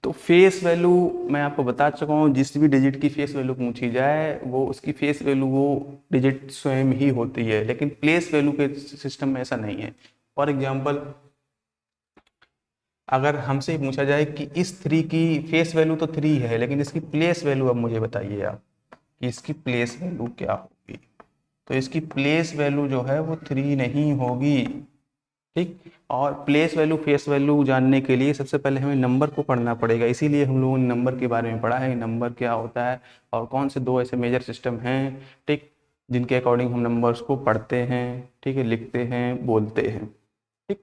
तो फेस वैल्यू मैं आपको बता चुका हूँ, जिस भी डिजिट की फेस वैल्यू पूछी जाए वो उसकी फेस वैल्यू वो डिजिट स्वयं ही होती है, लेकिन प्लेस वैल्यू के सिस्टम में ऐसा नहीं है। फॉर एग्जांपल, अगर हमसे पूछा जाए कि इस 3 की फेस वैल्यू तो 3 है लेकिन इसकी प्लेस वैल्यू अब मुझे बताइए आप कि इसकी प्लेस वैल्यू क्या होगी, तो इसकी प्लेस वैल्यू जो है वो 3 नहीं होगी, ठीक। और प्लेस वैल्यू फेस वैल्यू जानने के लिए सबसे पहले हमें नंबर को पढ़ना पड़ेगा, इसीलिए हम लोगों ने नंबर के बारे में पढ़ा है, नंबर क्या होता है और कौन से दो ऐसे मेजर सिस्टम हैं, ठीक, जिनके अकॉर्डिंग हम नंबर्स को पढ़ते हैं, ठीक है, लिखते हैं, बोलते हैं, ठीक।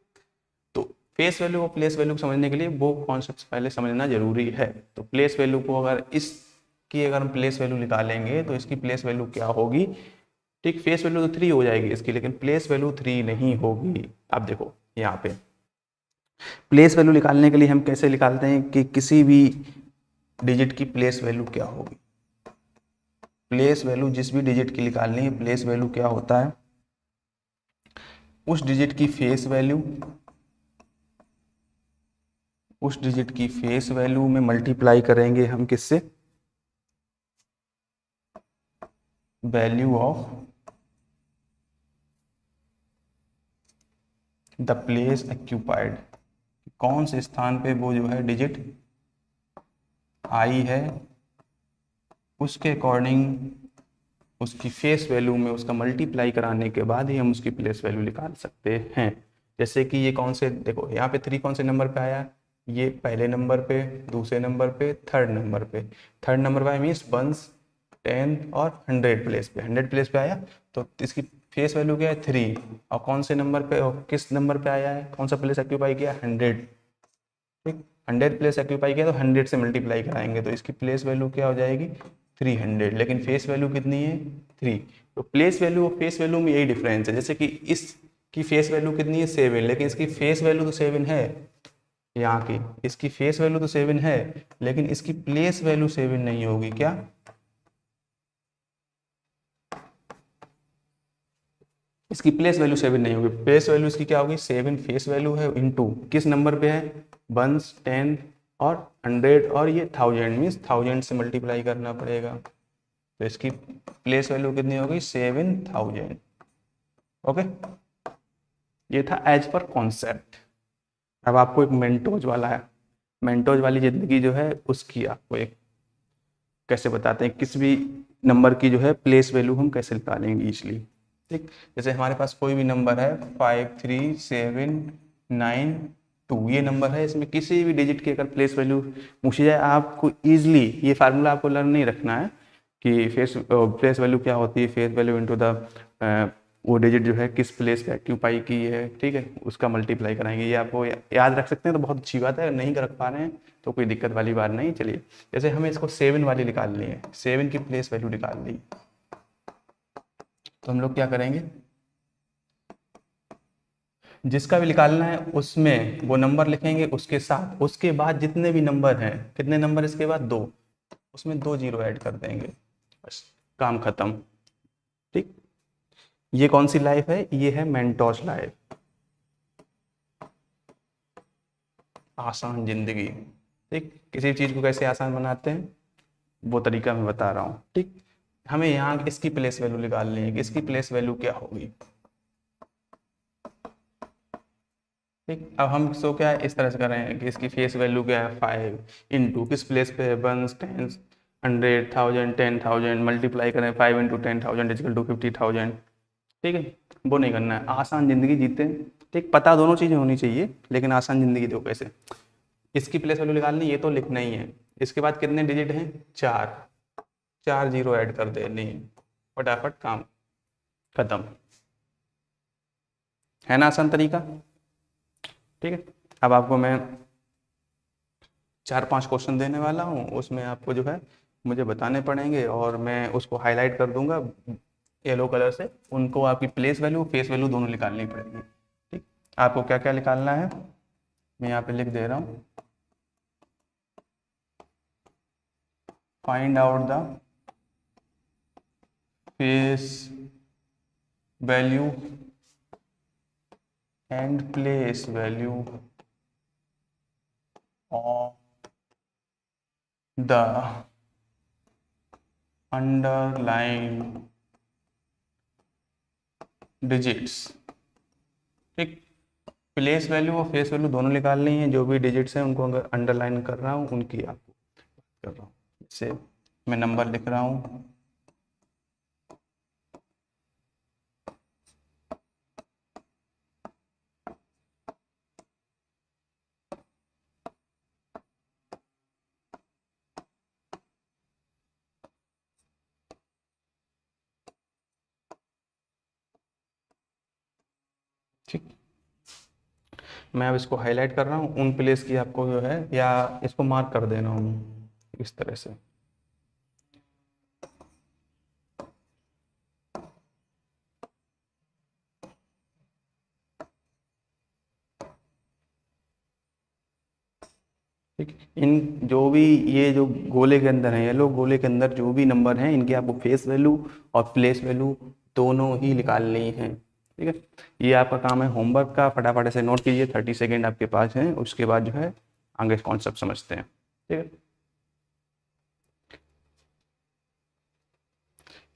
तो फेस वैल्यू और प्लेस वैल्यू को समझने के लिए वो कॉन्सेप्ट पहले समझना जरूरी है। तो प्लेस वैल्यू को अगर हम प्लेस वैल्यू निकालेंगे तो इसकी प्लेस वैल्यू क्या होगी, ठीक। फेस वैल्यू तो 3 हो जाएगी इसकी, लेकिन प्लेस वैल्यू 3 नहीं होगी। अब देखो यहाँ पे प्लेस वैल्यू निकालने के लिए हम कैसे निकालते हैं कि किसी भी डिजिट की प्लेस वैल्यू क्या होगी। प्लेस वैल्यू जिस भी डिजिट की निकालनी है, प्लेस वैल्यू क्या होता है? उस डिजिट की फेस वैल्यू, उस डिजिट की फेस वैल्यू में मल्टीप्लाई करेंगे हम किससे? Value of the place occupied, कौन से स्थान पे वो जो है डिजिट आई है, उसके अकॉर्डिंग उसकी फेस वैल्यू में उसका मल्टीप्लाई कराने के बाद ही हम उसकी प्लेस वैल्यू निकाल सकते हैं। जैसे कि ये कौन से, देखो यहाँ पे 3 कौन से नंबर पे आया? ये पहले नंबर पे, दूसरे नंबर पे, थर्ड नंबर पे। थर्ड नंबर पे मीन्स 1, 10 और 100 प्लेस पे, 100 प्लेस पे आया, तो इसकी फेस वैल्यू क्या है? 3। और कौन से नंबर पे और किस नंबर पे आया है, कौन सा प्लेस ऑक्यूपाई किया? 100, ठीक। 100 प्लेस ऑक्यूपाई किया तो 100 से मल्टीप्लाई कराएंगे तो इसकी प्लेस वैल्यू क्या हो जाएगी? 300, लेकिन फेस वैल्यू कितनी है? 3। तो प्लेस वैल्यू और फेस वैल्यू में यही डिफरेंस है, जैसे कि इसकी फेस वैल्यू कितनी है? 7, लेकिन इसकी फेस वैल्यू तो 7 है, यहाँ की इसकी फेस वैल्यू तो 7 है लेकिन इसकी प्लेस वैल्यू 7 नहीं होगी, क्या? इसकी प्लेस वैल्यू 7 नहीं होगी, प्लेस वैल्यू इसकी क्या होगी, 7 फेस वैल्यू है इनटू किस नंबर पे है, 1 10 और 100 और ये 1000 मीन्स 1000 से मल्टीप्लाई करना पड़ेगा, तो इसकी प्लेस वैल्यू कितनी होगी 7000। ओके, ये था एज पर कॉन्सेप्ट। अब आपको एक मेंटोज वाला है, मेंटोज वाली ज़िंदगी जो है उसकी आपको एक कैसे बताते हैं, किस भी नंबर की जो है प्लेस वैल्यू हम कैसे निकालेंगे इजली। ठीक, जैसे हमारे पास कोई भी नंबर है 53792, ये नंबर है, इसमें किसी भी डिजिट की अगर प्लेस वैल्यू पूछी जाए, आपको ईजिली ये फार्मूला आपको लर्न नहीं रखना है कि प्लेस वैल्यू क्या होती है, फेस वैल्यू इनटू द वो डिजिट जो है किस प्लेस पे ऑक्यूपाई की है, ठीक है, उसका मल्टीप्लाई कराएंगे, ये आपको याद रख सकते हैं तो बहुत अच्छी बात है, अगर नहीं रख पा रहे हैं तो कोई दिक्कत वाली बात नहीं। चलिए, जैसे हमें इसको 7 वाली निकालनी है, 7 की प्लेस वैल्यू निकालनी है, तो हम लोग क्या करेंगे, जिसका भी निकालना है उसमें वो नंबर लिखेंगे, उसके साथ उसके बाद जितने भी नंबर हैं, कितने नंबर इसके बाद 2, उसमें 2 जीरो ऐड कर देंगे, बस काम खत्म। ठीक, ये कौन सी लाइफ है, ये है मेंटोस लाइफ, आसान जिंदगी। ठीक, किसी चीज को कैसे आसान बनाते हैं वो तरीका मैं बता रहा हूँ। ठीक, हमें यहाँ इसकी प्लेस वैल्यू निकालनी है कि इसकी प्लेस वैल्यू क्या होगी। ठीक, अब हम इसको क्या है इस तरह से कर रहे हैं कि इसकी फेस वैल्यू क्या है 5 इंटू किस प्लेस पे है 1 10 100 1000 10,000 मल्टीप्लाई करें 5 इंटू 10,000 इजिकल टू 50,000। ठीक है, वो नहीं करना है, आसान ज़िंदगी जीते। ठीक, पता दोनों चीज़ें होनी चाहिए लेकिन आसान ज़िंदगी दो कैसे। इसकी प्लेस वैल्यू निकालनी, ये तो लिखना ही है, इसके बाद कितने डिजिट हैं 4, 4 जीरो ऐड कर देनी है, फटाफट काम खत्म, है ना आसान तरीका। ठीक है, अब आपको मैं 4-5 क्वेश्चन देने वाला हूँ, उसमें आपको जो है मुझे बताने पड़ेंगे और मैं उसको हाईलाइट कर दूंगा येलो कलर से, उनको आपकी प्लेस वैल्यू फेस वैल्यू दोनों निकालनी पड़ेगी। ठीक, आपको क्या क्या निकालना है मैं यहाँ पे लिख दे रहा हूँ, find out the face value and place value of the underline digits. ठीक, प्लेस वैल्यू और फेस वैल्यू दोनों निकालनी है, जो भी डिजिट्स हैं उनको अगर अंडरलाइन कर रहा हूँ उनकी आपको कर रहा हूँ, जैसे मैं नंबर लिख रहा हूँ ठीक, मैं अब इसको हाईलाइट कर रहा हूँ, उन प्लेस की आपको जो है या इसको मार्क कर देना हूँ इस तरह से। ठीक, इन जो भी ये जो गोले के अंदर है, ये लोग गोले के अंदर जो भी नंबर हैं इनकी आपको फेस वैल्यू और प्लेस वैल्यू दोनों ही निकालनी है। ठीक है, ये आपका काम है होमवर्क का, फटाफट से नोट कीजिए, 30 सेकेंड आपके पास हैं, उसके बाद जो है आगे कॉन्सेप्ट समझते हैं। ठीक है,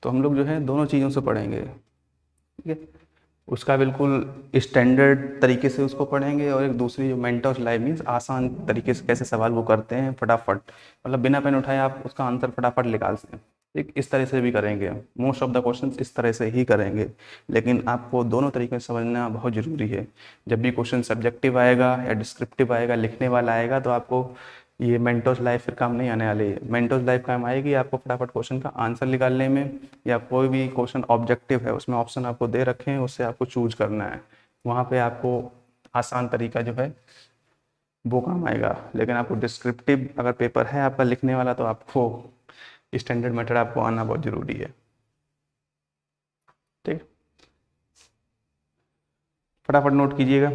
तो हम लोग जो है दोनों चीज़ों से पढ़ेंगे। ठीक है, उसका बिल्कुल स्टैंडर्ड तरीके से उसको पढ़ेंगे और एक दूसरी जो मेंटोस लाइफ मीन्स आसान तरीके से कैसे सवाल वो करते हैं फटाफट, मतलब बिना पेन उठाए आप उसका आंसर फटाफट निकाल सकें। ठीक, इस तरह से भी करेंगे, मोस्ट ऑफ द क्वेश्चन इस तरह से ही करेंगे, लेकिन आपको दोनों तरीके से समझना बहुत ज़रूरी है। जब भी क्वेश्चन सब्जेक्टिव आएगा या डिस्क्रिप्टिव आएगा, लिखने वाला आएगा, तो आपको ये मेंटोस लाइफ फिर काम नहीं आने वाली है। मेंटोस लाइफ काम आएगी आपको फटाफट क्वेश्चन का आंसर निकालने में, या कोई भी क्वेश्चन ऑब्जेक्टिव है उसमें ऑप्शन आपको दे रखे हैं, उससे आपको चूज करना है, वहाँ पे आपको आसान तरीका जो है वो काम आएगा। लेकिन आपको डिस्क्रिप्टिव अगर पेपर है आपका लिखने वाला, तो आपको स्टैंडर्ड मेथड आपको आना बहुत ज़रूरी है। ठीक, फटाफट नोट कीजिएगा।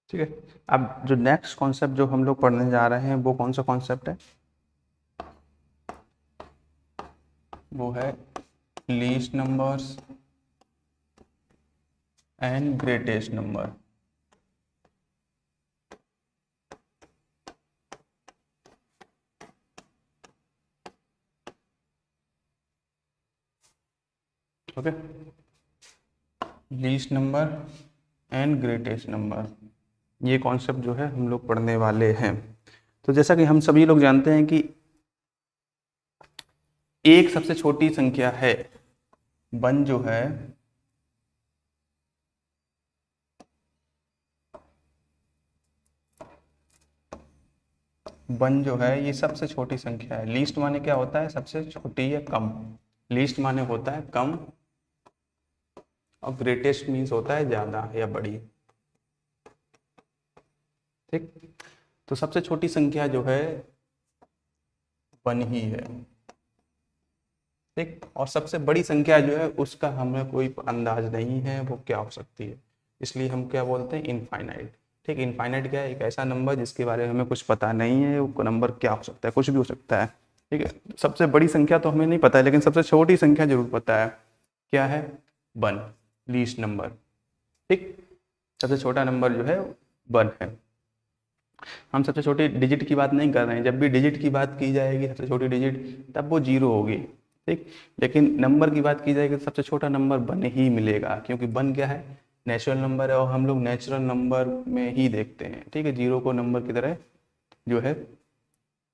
ठीक है। अब जो नेक्स्ट कॉन्सेप्ट जो हम लोग पढ़ने जा रहे हैं वो कौन सा कॉन्सेप्ट है? वो है least numbers and greatest number. Okay, least number and greatest number, ये कॉन्सेप्ट जो है हम लोग पढ़ने वाले हैं। तो जैसा कि हम सभी लोग जानते हैं कि एक सबसे छोटी संख्या है, वन जो है वन जो है ये सबसे छोटी संख्या है। लीस्ट माने क्या होता है? सबसे छोटी या कम। लीस्ट माने होता है कम, और ग्रेटेस्ट मीन्स होता है ज्यादा या बड़ी। ठीक, तो सबसे छोटी संख्या जो है वन ही है। ठीक, और सबसे बड़ी संख्या जो है उसका हमें कोई अंदाज नहीं है वो क्या हो सकती है, इसलिए हम क्या बोलते हैं? इनफाइनाइट। ठीक, इनफाइनाइट क्या है? एक ऐसा नंबर जिसके बारे में हमें कुछ पता नहीं है, वो नंबर क्या हो सकता है, कुछ भी हो सकता है। ठीक है, सबसे बड़ी संख्या तो हमें नहीं पता है, लेकिन सबसे छोटी संख्या जरूर पता है। क्या है? One, least number. ठीक, सबसे छोटा नंबर जो है वन है। हम सबसे छोटी डिजिट की बात नहीं कर रहे हैं, जब भी डिजिट की बात की जाएगी सबसे छोटी डिजिट तब वो जीरो होगी। ठीक, लेकिन नंबर की बात की जाएगी तो सबसे छोटा नंबर वन ही मिलेगा, क्योंकि वन क्या है? नेचुरल नंबर है, और हम लोग नेचुरल नंबर में ही देखते हैं। ठीक है, जीरो को नंबर की तरह जो है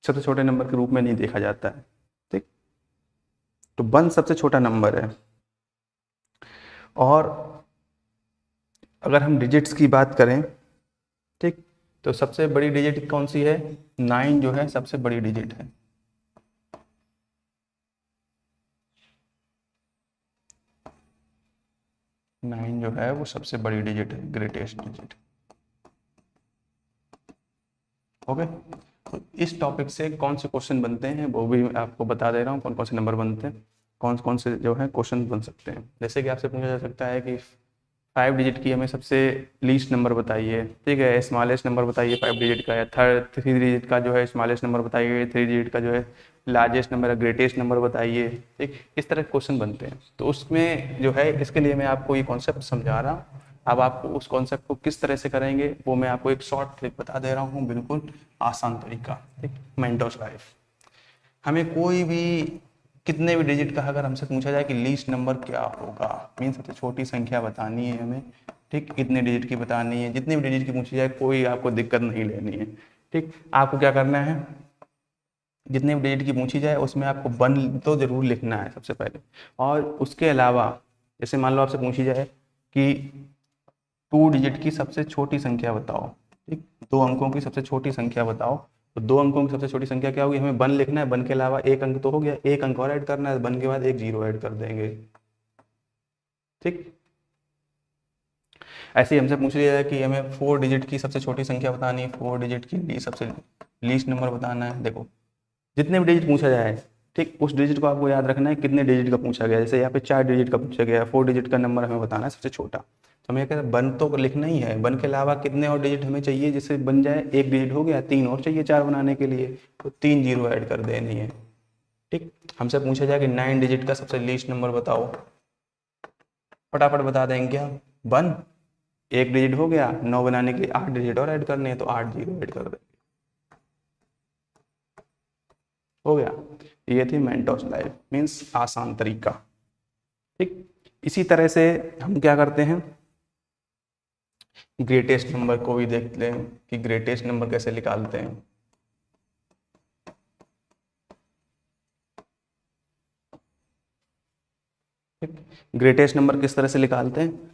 सबसे छोटे नंबर के रूप में नहीं देखा जाता है। ठीक, तो वन सबसे छोटा नंबर है। और अगर हम डिजिट्स की बात करें, ठीक, तो सबसे बड़ी डिजिट कौन सी है? नाइन जो है सबसे बड़ी डिजिट है। नाइन जो है वो सबसे बड़ी डिजिट है, ग्रेटेस्ट डिजिट। ओके, तो इस टॉपिक से कौन से क्वेश्चन बनते हैं वो भी मैं आपको बता दे रहा हूँ, कौन कौन से नंबर बनते हैं, कौन कौन से जो है क्वेश्चन बन सकते हैं। जैसे कि आपसे पूछा जा सकता है कि 5 डिजिट की हमें सबसे लीस्ट नंबर बताइए। ठीक है, स्मॉलेस्ट नंबर बताइए 5 डिजिट का, या 3 डिजिट का जो है स्मॉलेस्ट नंबर बताइए, 3 डिजिट का जो है लार्जेस्ट नंबर या ग्रेटेस्ट नंबर बताइए। ठीक, इस तरह के क्वेश्चन बनते हैं। तो उसमें जो है इसके लिए मैं आपको ये कॉन्सेप्ट समझा रहा हूँ। अब आपको उस कॉन्सेप्ट को किस तरह से करेंगे वो मैं आपको एक शॉर्ट ट्रिक बता दे रहा हूँ, बिल्कुल आसान तरीका। ठीक, मेंटोस लाइफ। हमें कोई भी कितने भी डिजिट का अगर हमसे पूछा जाए कि लीस्ट नंबर क्या होगा, मीन सबसे छोटी संख्या बतानी है हमें। ठीक, कितने डिजिट की बतानी है, जितने भी डिजिट की पूछी जाए कोई आपको दिक्कत नहीं लेनी है। ठीक, आपको क्या करना है? जितने भी डिजिट की पूछी जाए उसमें आपको वन तो जरूर लिखना है सबसे पहले। और उसके अलावा जैसे मान लो आपसे पूछी जाए कि 2 डिजिट की सबसे छोटी संख्या बताओ। ठीक, 2 अंकों की सबसे छोटी संख्या बताओ। तो 2 अंकों की सबसे छोटी संख्या क्या होगी? हमें वन लिखना है, वन के अलावा एक अंक तो हो गया, एक अंक और ऐड करना है, वन के बाद एक जीरो ऐड कर देंगे। ठीक, ऐसे ही हमसे पूछ लिया जाए कि हमें 4 डिजिट की सबसे छोटी संख्या बतानी है, 4 डिजिट की सबसे लीस्ट नंबर बताना है। देखो, जितने भी डिजिट पूछा जाए, ठीक, उस डिजिट को आपको याद रखना है कितने डिजिट का पूछा गया। जैसे यहाँ पे 4 डिजिट का पूछा गया है, 4 डिजिट का नंबर हमें बताना है सबसे छोटा। तो हमें कहते हैं वन तो लिखना ही है, वन के अलावा कितने और डिजिट हमें चाहिए जिससे बन जाए? एक डिजिट हो गया, तीन और चाहिए चार बनाने के लिए, तो 3 जीरो ऐड कर देनी है। ठीक, हमसे पूछा जाए कि 9 डिजिट का सबसे लीस्ट नंबर बताओ, फटाफट बता देंगे क्या? वन, एक डिजिट हो गया, 9 बनाने के लिए 8 डिजिट और ऐड करने हैं, तो 8 जीरो ऐड कर देंगे, हो गया। ये थी मेंटोस लाइफ, मीन्स आसान तरीका। ठीक, इसी तरह से हम क्या करते हैं? ग्रेटेस्ट नंबर को भी देखते हैं कि ग्रेटेस्ट नंबर कैसे निकालते हैं। ठीक, ग्रेटेस्ट नंबर किस तरह से निकालते हैं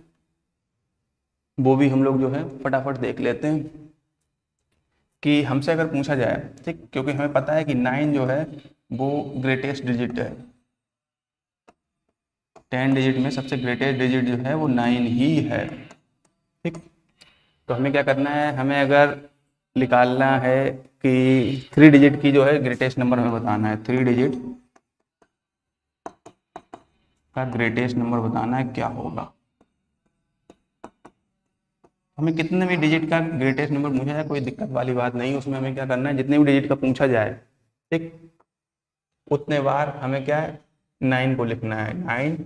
वो भी हम लोग जो है फटाफट देख लेते हैं। कि हमसे अगर पूछा जाए, ठीक, क्योंकि हमें पता है कि 9 जो है वो ग्रेटेस्ट डिजिट है, 10 डिजिट में सबसे ग्रेटेस्ट डिजिट जो है वो 9 ही है। ठीक, तो हमें क्या करना है? हमें अगर निकालना है कि 3 डिजिट की जो है ग्रेटेस्ट नंबर हमें बताना है, 3 डिजिट का ग्रेटेस्ट नंबर बताना है क्या होगा। हमें कितने भी डिजिट का ग्रेटेस्ट नंबर पूछा जाए कोई दिक्कत वाली बात नहीं, उसमें हमें क्या करना है, जितने भी डिजिट का पूछा जाए ठीक, उतने बार हमें क्या है 9 को लिखना है, 9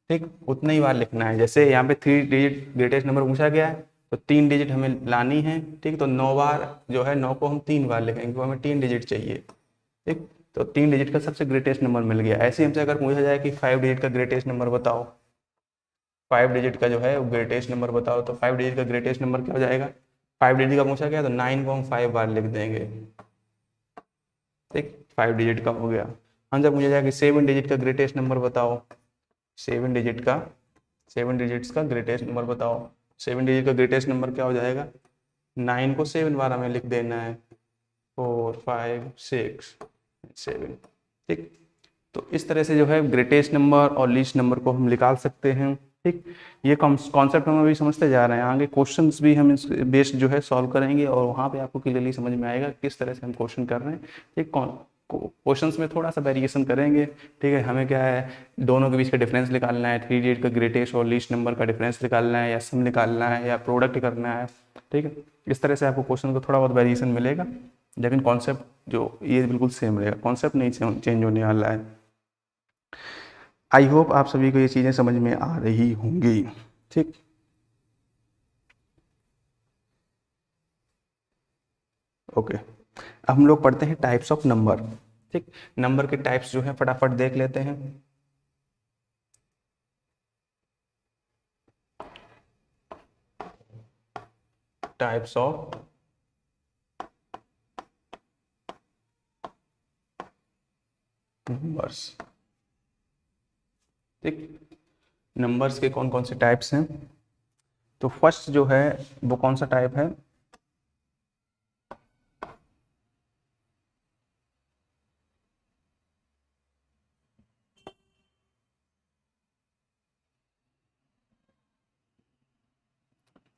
ठीक, उतने ही बार लिखना है। जैसे यहाँ पे 3 डिजिट ग्रेटेस्ट नंबर पूछा गया है तो 3 डिजिट हमें लानी है ठीक, तो 9 बार जो है 9 को हम 3 बार लिखेंगे, तो हमें 3 डिजिट चाहिए ठीक, तो 3 डिजिट का सबसे ग्रेटेस्ट नंबर मिल गया। ऐसे ही हमसे अगर पूछा जाए कि 5 डिजिट का ग्रेटेस्ट नंबर बताओ, 5 डिजिट का जो है ग्रेटेस्ट नंबर बताओ, तो 5 डिजिट का ग्रेटेस्ट नंबर क्या हो जाएगा, 5 डिजिट का पूछा गया तो 9 को हम 5 बार लिख देंगे ठीक, 5 डिजिट का हो गया। हम जब मुझे जाएगा 7 डिजिट का ग्रेटेस्ट नंबर बताओ, 7 डिजिट का 7 डिजिट्स का ग्रेटेस्ट नंबर बताओ, 7 डिजिट का ग्रेटेस्ट नंबर क्या हो जाएगा, 9 को 7 बार हमें लिख देना है, 4 5 6 7 ठीक। तो इस तरह से जो है ग्रेटेस्ट नंबर और लीस्ट नंबर को हम निकाल सकते हैं ठीक। ये कॉन्सेप्ट हम अभी समझते जा रहे हैं, आगे क्वेश्चंस भी हम इस बेस्ड जो है सॉल्व करेंगे और वहाँ पे आपको क्लियरली समझ में आएगा किस तरह से हम क्वेश्चन कर रहे हैं ठीक। क्वेश्चंस में थोड़ा सा वेरिएशन करेंगे ठीक है, हमें क्या है दोनों के बीच का डिफरेंस निकालना है, 3 डिजिट का ग्रेटेस्ट और लीस्ट नंबर का डिफरेंस निकालना है, या सम निकालना है, या प्रोडक्ट करना है ठीक है। इस तरह से आपको क्वेश्चन को थोड़ा बहुत वेरिएशन मिलेगा, लेकिन कॉन्सेप्ट जो ये बिल्कुल सेम रहेगा, कॉन्सेप्ट नहीं चेंज होने वाला है। आई होप आप सभी को ये चीज़ें समझ में आ रही होंगी ठीक। ओके, अब हम लोग पढ़ते हैं टाइप्स ऑफ नंबर ठीक। नंबर के टाइप्स जो है फटाफट देख लेते हैं। टाइप्स ऑफ नंबर्स ठीक। नंबर्स के कौन कौन से टाइप्स हैं, तो फर्स्ट जो है वो कौन सा टाइप है,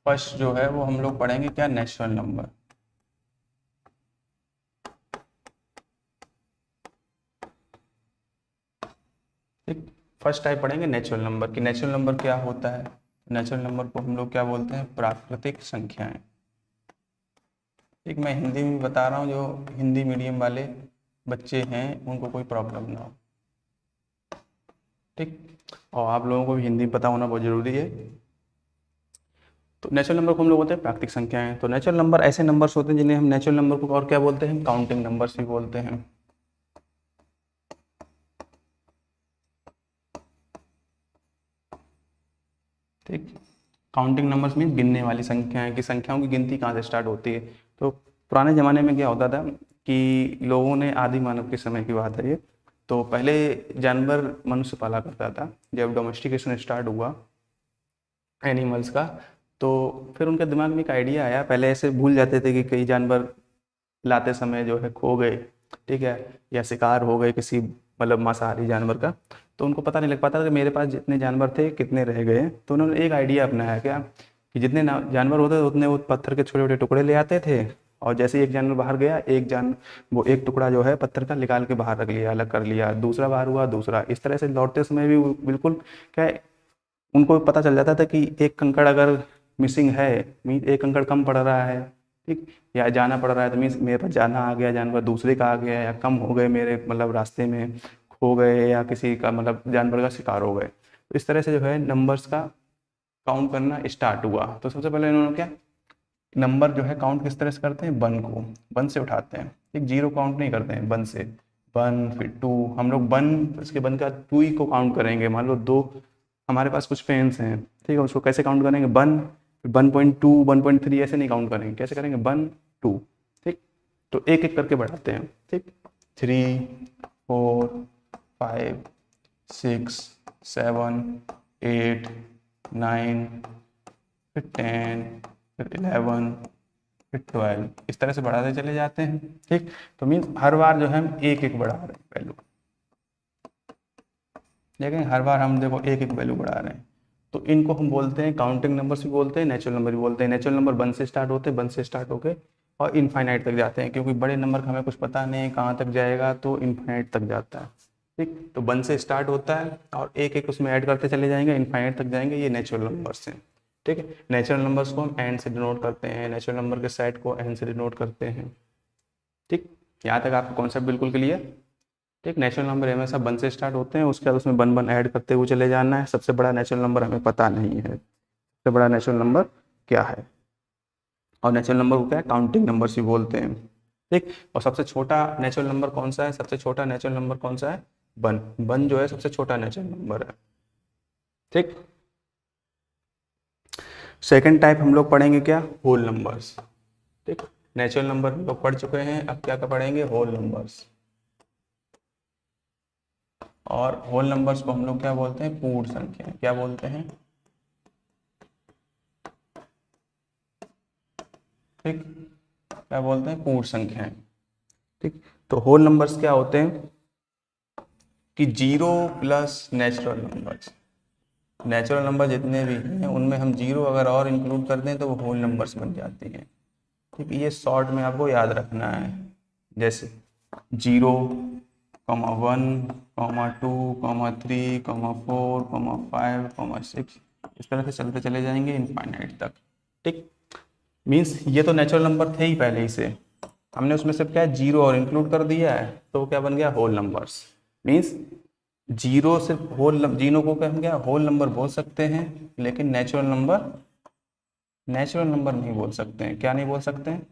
फर्स्ट जो है वो हम लोग पढ़ेंगे क्या, नेचुरल नंबर ठीक। फर्स्ट टाइप पढ़ेंगे नेचुरल नंबर की। नेचुरल नंबर क्या होता है, नेचुरल नंबर को हम लोग क्या बोलते हैं, प्राकृतिक संख्याएं ठीक। मैं हिंदी में बता रहा हूँ, जो हिंदी मीडियम वाले बच्चे हैं उनको कोई प्रॉब्लम ना हो ठीक, और आप लोगों को भी हिंदी पता होना बहुत ज़रूरी है। तो नेचुरल नंबर को हम लोग बोलते हैं प्राकृतिक संख्याएं। तो नेचुरल नंबर ऐसे नंबर्स होते हैं जिन्हें हम नेचुरल नंबर को और क्या बोलते हैं, काउंटिंग नंबर्स भी बोलते हैं ठीक। काउंटिंग नंबर्स मीन गिनने वाली संख्याएं, कि संख्याओं की गिनती कहाँ से स्टार्ट होती है। तो पुराने ज़माने में क्या होता था कि लोगों ने, आदि मानव के समय की बात है ये, तो पहले जानवर मनुष्य पाला करता था। जब डोमेस्टिकेशन स्टार्ट हुआ एनिमल्स का, तो फिर उनके दिमाग में एक आइडिया आया। पहले ऐसे भूल जाते थे कि कई जानवर लाते समय जो है खो गए ठीक है, या शिकार हो गए किसी मतलब मांसाहारी जानवर का, तो उनको पता नहीं लग पाता कि मेरे पास जितने जानवर थे कितने रह गए। तो उन्होंने एक आइडिया अपनाया क्या, कि जितने जानवर होते थे उतने वो पत्थर के छोटे छोटे टुकड़े ले आते थे, और जैसे एक जानवर बाहर गया, वो एक टुकड़ा जो है पत्थर का निकाल के बाहर रख लिया, अलग कर लिया, दूसरा बाहर हुआ, दूसरा, इस तरह से लौटते समय भी वो बिल्कुल क्या है, उनको पता चल जाता था कि एक कंकड़ अगर मिसिंग है, मीन एक कंकड़ कम पड़ रहा है ठीक, या जाना पड़ रहा है, तो मीन्स मेरे पास जाना आ गया, जानवर दूसरे का आ गया, या कम हो गए मेरे मतलब रास्ते में, खो गए, या किसी का मतलब जानवर का शिकार हो गए। तो इस तरह से जो है नंबर्स का काउंट करना स्टार्ट हुआ। तो सबसे पहले इन्होंने क्या, नंबर जो है काउंट किस तरह से करते हैं, वन को, वन से उठाते हैं ठीक, जीरो काउंट नहीं करते हैं, वन से, वन फिर टू, हम लोग वन, इसके वन का टू ही को काउंट करेंगे। मान लो दो हमारे पास कुछ पेन्स हैं ठीक है, उसको कैसे काउंट करेंगे, वन, 1.2 1.3 ऐसे नहीं काउंट करेंगे, कैसे करेंगे, 1 2 ठीक। तो एक एक करके बढ़ाते हैं ठीक, 3 4 5 6 7 8 9 फिर 10 फिर 11 फिर 12, इस तरह से बढ़ाते चले जाते हैं ठीक। तो मीन्स हर बार जो है हम एक एक बढ़ा रहे हैं वैल्यू, लेकिन हर बार हम देखो एक एक वैल्यू बढ़ा रहे हैं। तो इनको हम बोलते हैं काउंटिंग नंबर्स भी बोलते हैं, नेचुरल नंबर भी बोलते हैं। नेचुरल नंबर वन से स्टार्ट होते हैं, वन से स्टार्ट होकर और इनफाइनाइट तक जाते हैं, क्योंकि बड़े नंबर का हमें कुछ पता नहीं है कहाँ तक जाएगा, तो इनफाइनाइट तक जाता है ठीक। तो वन से स्टार्ट होता है और एक एक उसमें ऐड करते चले जाएंगे, इनफाइनाइट तक जाएंगे, ये नेचुरल नंबर्स हैं ठीक है। नेचुरल नंबर्स को हम एंड से डिनोट करते हैं, नेचुरल नंबर के सेट को एंड से डिनोट करते हैं। ठीक, यहाँ तक आपका कॉन्सेप्ट बिल्कुल क्लियर। ठीक, नेचुरल नंबर हमेशा 1 से स्टार्ट होते हैं, उसके बाद उसमें 1 ऐड करते हुए चले जाना है। सबसे बड़ा नेचुरल नंबर हमें पता नहीं है, सबसे बड़ा नेचुरल नंबर क्या है, और नेचुरल नंबर को क्या है, काउंटिंग नंबर्स भी बोलते हैं। ठीक, और सबसे छोटा नेचुरल नंबर कौन सा है, सबसे छोटा नेचुरल नंबर कौन सा है, 1। 1 जो है सबसे छोटा नेचुरल नंबर है। ठीक, सेकेंड टाइप हम लोग पढ़ेंगे क्या, होल नंबर्स। ठीक, नेचुरल नंबर हम लोग पढ़ चुके हैं, अब क्या पढ़ेंगे, होल नंबर्स। और होल नंबर्स को हम लोग क्या बोलते हैं, पूर्ण संख्या। क्या बोलते हैं, ठीक, क्या बोलते हैं, पूर्ण संख्याएं। ठीक, तो होल नंबर्स क्या होते हैं कि 0 plus natural numbers. Natural number जितने भी हैं उनमें हम 0 अगर और इंक्लूड कर दें तो वो होल नंबर्स बन जाती हैं। ठीक, ये शॉर्ट में आपको याद रखना है, जैसे 0, 1, 2, 3, 4, 5, 6, इस तरह से चलते चले जाएंगे इनफाइनाइट तक। ठीक, मीन्स ये तो नेचुरल नंबर थे ही पहले ही से, हमने उसमें से क्या 0 और इंक्लूड कर दिया है, तो क्या बन गया, होल नंबर्स। मीन्स 0 सिर्फ होल, 0 को क्या हम क्या होल नंबर बोल सकते हैं, लेकिन नेचुरल नंबर नहीं बोल सकते हैं। क्या नहीं बोल सकते हैं,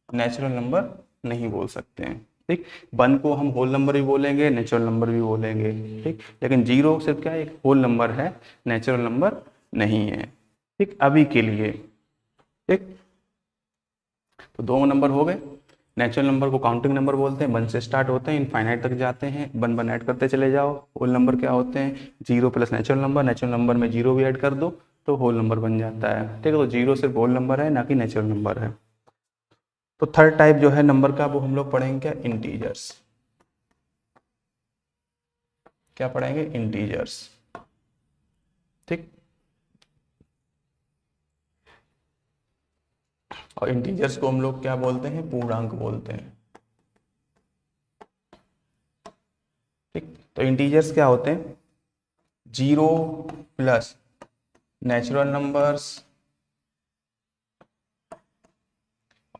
नेचुरल नंबर नहीं बोल सकते हैं। ठीक, 1 को हम होल नंबर भी बोलेंगे, नेचुरल नंबर भी बोलेंगे। ठीक, लेकिन 0 सिर्फ क्या एक होल नंबर है, नेचुरल नंबर नहीं है। ठीक, अभी के लिए। ठीक, तो 2 नंबर हो गए। नेचुरल नंबर को काउंटिंग नंबर बोलते हैं, 1 से स्टार्ट होते हैं, इनफाइनाइट तक जाते हैं, 1 ऐड करते चले जाओ। होल नंबर क्या होते हैं, 0 प्लस नेचुरल नंबर में 0 भी ऐड कर दो तो होल नंबर बन जाता है। ठीक है, तो 0 सिर्फ होल नंबर है, ना कि नेचुरल नंबर है। तो थर्ड टाइप जो है नंबर का, वो हम लोग पढ़ेंगे क्या, इंटीजर्स। क्या पढ़ेंगे, इंटीजर्स। ठीक, और इंटीजर्स को हम लोग क्या बोलते हैं, पूर्णांक बोलते हैं। ठीक, तो इंटीजर्स क्या होते हैं, 0 प्लस नेचुरल नंबर्स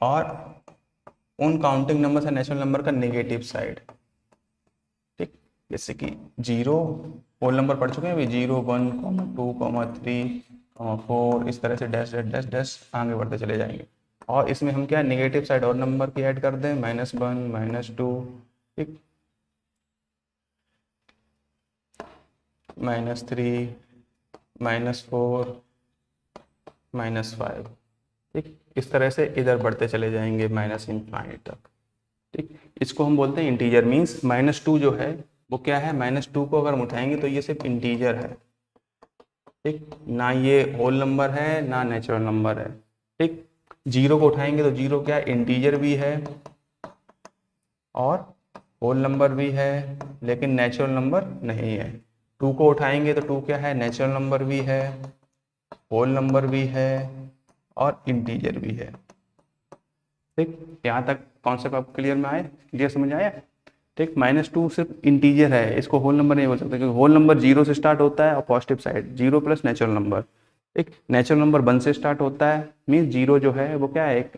और उन काउंटिंग नंबर से नेचुरल नंबर का नेगेटिव साइड। ठीक, जैसे कि 0 होल नंबर पढ़ चुके हैं अभी, 0, 1, 2, 3, 4, इस तरह से डैश डैश डैश डैश आगे बढ़ते चले जाएंगे। और इसमें हम क्या नेगेटिव साइड और नंबर की ऐड कर दें, -1, -2, ठीक, -3, -4, -5। ठीक, इस तरह से इधर बढ़ते चले जाएंगे माइनस इनफाइनाइट तक। ठीक, इसको हम बोलते हैं इंटीजर। मीन्स -2 जो है वो क्या है, -2 को अगर हम उठाएंगे तो ये सिर्फ इंटीजर है। ठीक, ना ये होल नंबर है ना नेचुरल नंबर है। ठीक, 0 को उठाएंगे तो 0 क्या इंटीजर भी है और होल नंबर भी है, लेकिन नेचुरल नंबर नहीं है। 2 को उठाएंगे तो 2 क्या है, नेचुरल नंबर भी है, होल नंबर भी है और इंटीजर भी है। ठीक, यहाँ तक कॉन्सेप्ट आपको क्लियर में आया, क्लियर समझ आया। ठीक, -2 सिर्फ इंटीजर है, इसको होल नंबर नहीं बोल सकते, क्योंकि होल नंबर 0 से स्टार्ट होता है और positive side 0 plus natural number. ठीक, नेचुरल नंबर 1 से स्टार्ट होता है, मीन्स 0 जो है वो क्या है, एक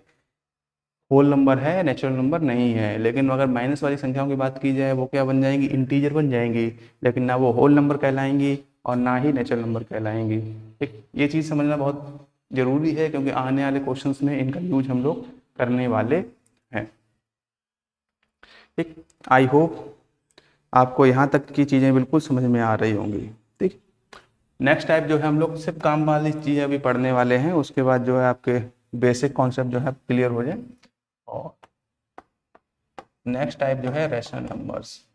होल नंबर है, नेचुरल नंबर नहीं है। लेकिन अगर माइनस वाली संख्याओं की बात की जाए, वो क्या बन जाएंगी, इंटीजर बन जाएंगी, लेकिन ना वो होल नंबर कहलाएंगी और ना ही नेचुरल नंबर कहलाएंगी। ठीक, ये चीज़ समझना बहुत जरूरी है, क्योंकि आने वाले क्वेश्चंस में इनका यूज हम लोग करने वाले हैं। ठीक, आई होप आपको यहाँ तक की चीज़ें बिल्कुल समझ में आ रही होंगी। ठीक, नेक्स्ट टाइप जो है हम लोग सिर्फ काम वाली चीज़ें अभी पढ़ने वाले हैं, उसके बाद जो है आपके बेसिक कॉन्सेप्ट जो है क्लियर हो जाए। और नेक्स्ट टाइप जो है रैशनल नंबर्स।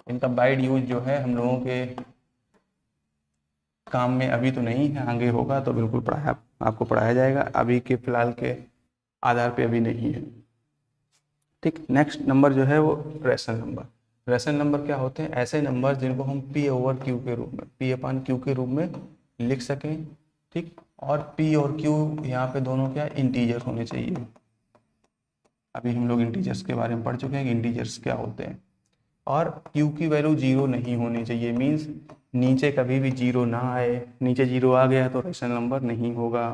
इनका वाइड यूज जो है हम लोगों के काम में अभी तो नहीं है, आगे होगा तो बिल्कुल आपको पढ़ाया जाएगा, अभी के फिलहाल के आधार पे अभी नहीं है। ठीक, नेक्स्ट नंबर जो है वो रैशनल नंबर। रैशनल नंबर क्या होते हैं, ऐसे नंबर जिनको हम P/Q के रूप में, P/Q के रूप में लिख सकें। ठीक, और P और Q यहाँ पे दोनों क्या इंटीजर होने चाहिए। अभी हम लोग इंटीजर्स के बारे में पढ़ चुके हैं कि इंटीजर्स क्या होते हैं। और क्यू की वैल्यू जीरो नहीं होनी चाहिए, मीन्स नीचे कभी भी जीरो ना आए, नीचे जीरो आ गया तो रेशनल नंबर नहीं होगा।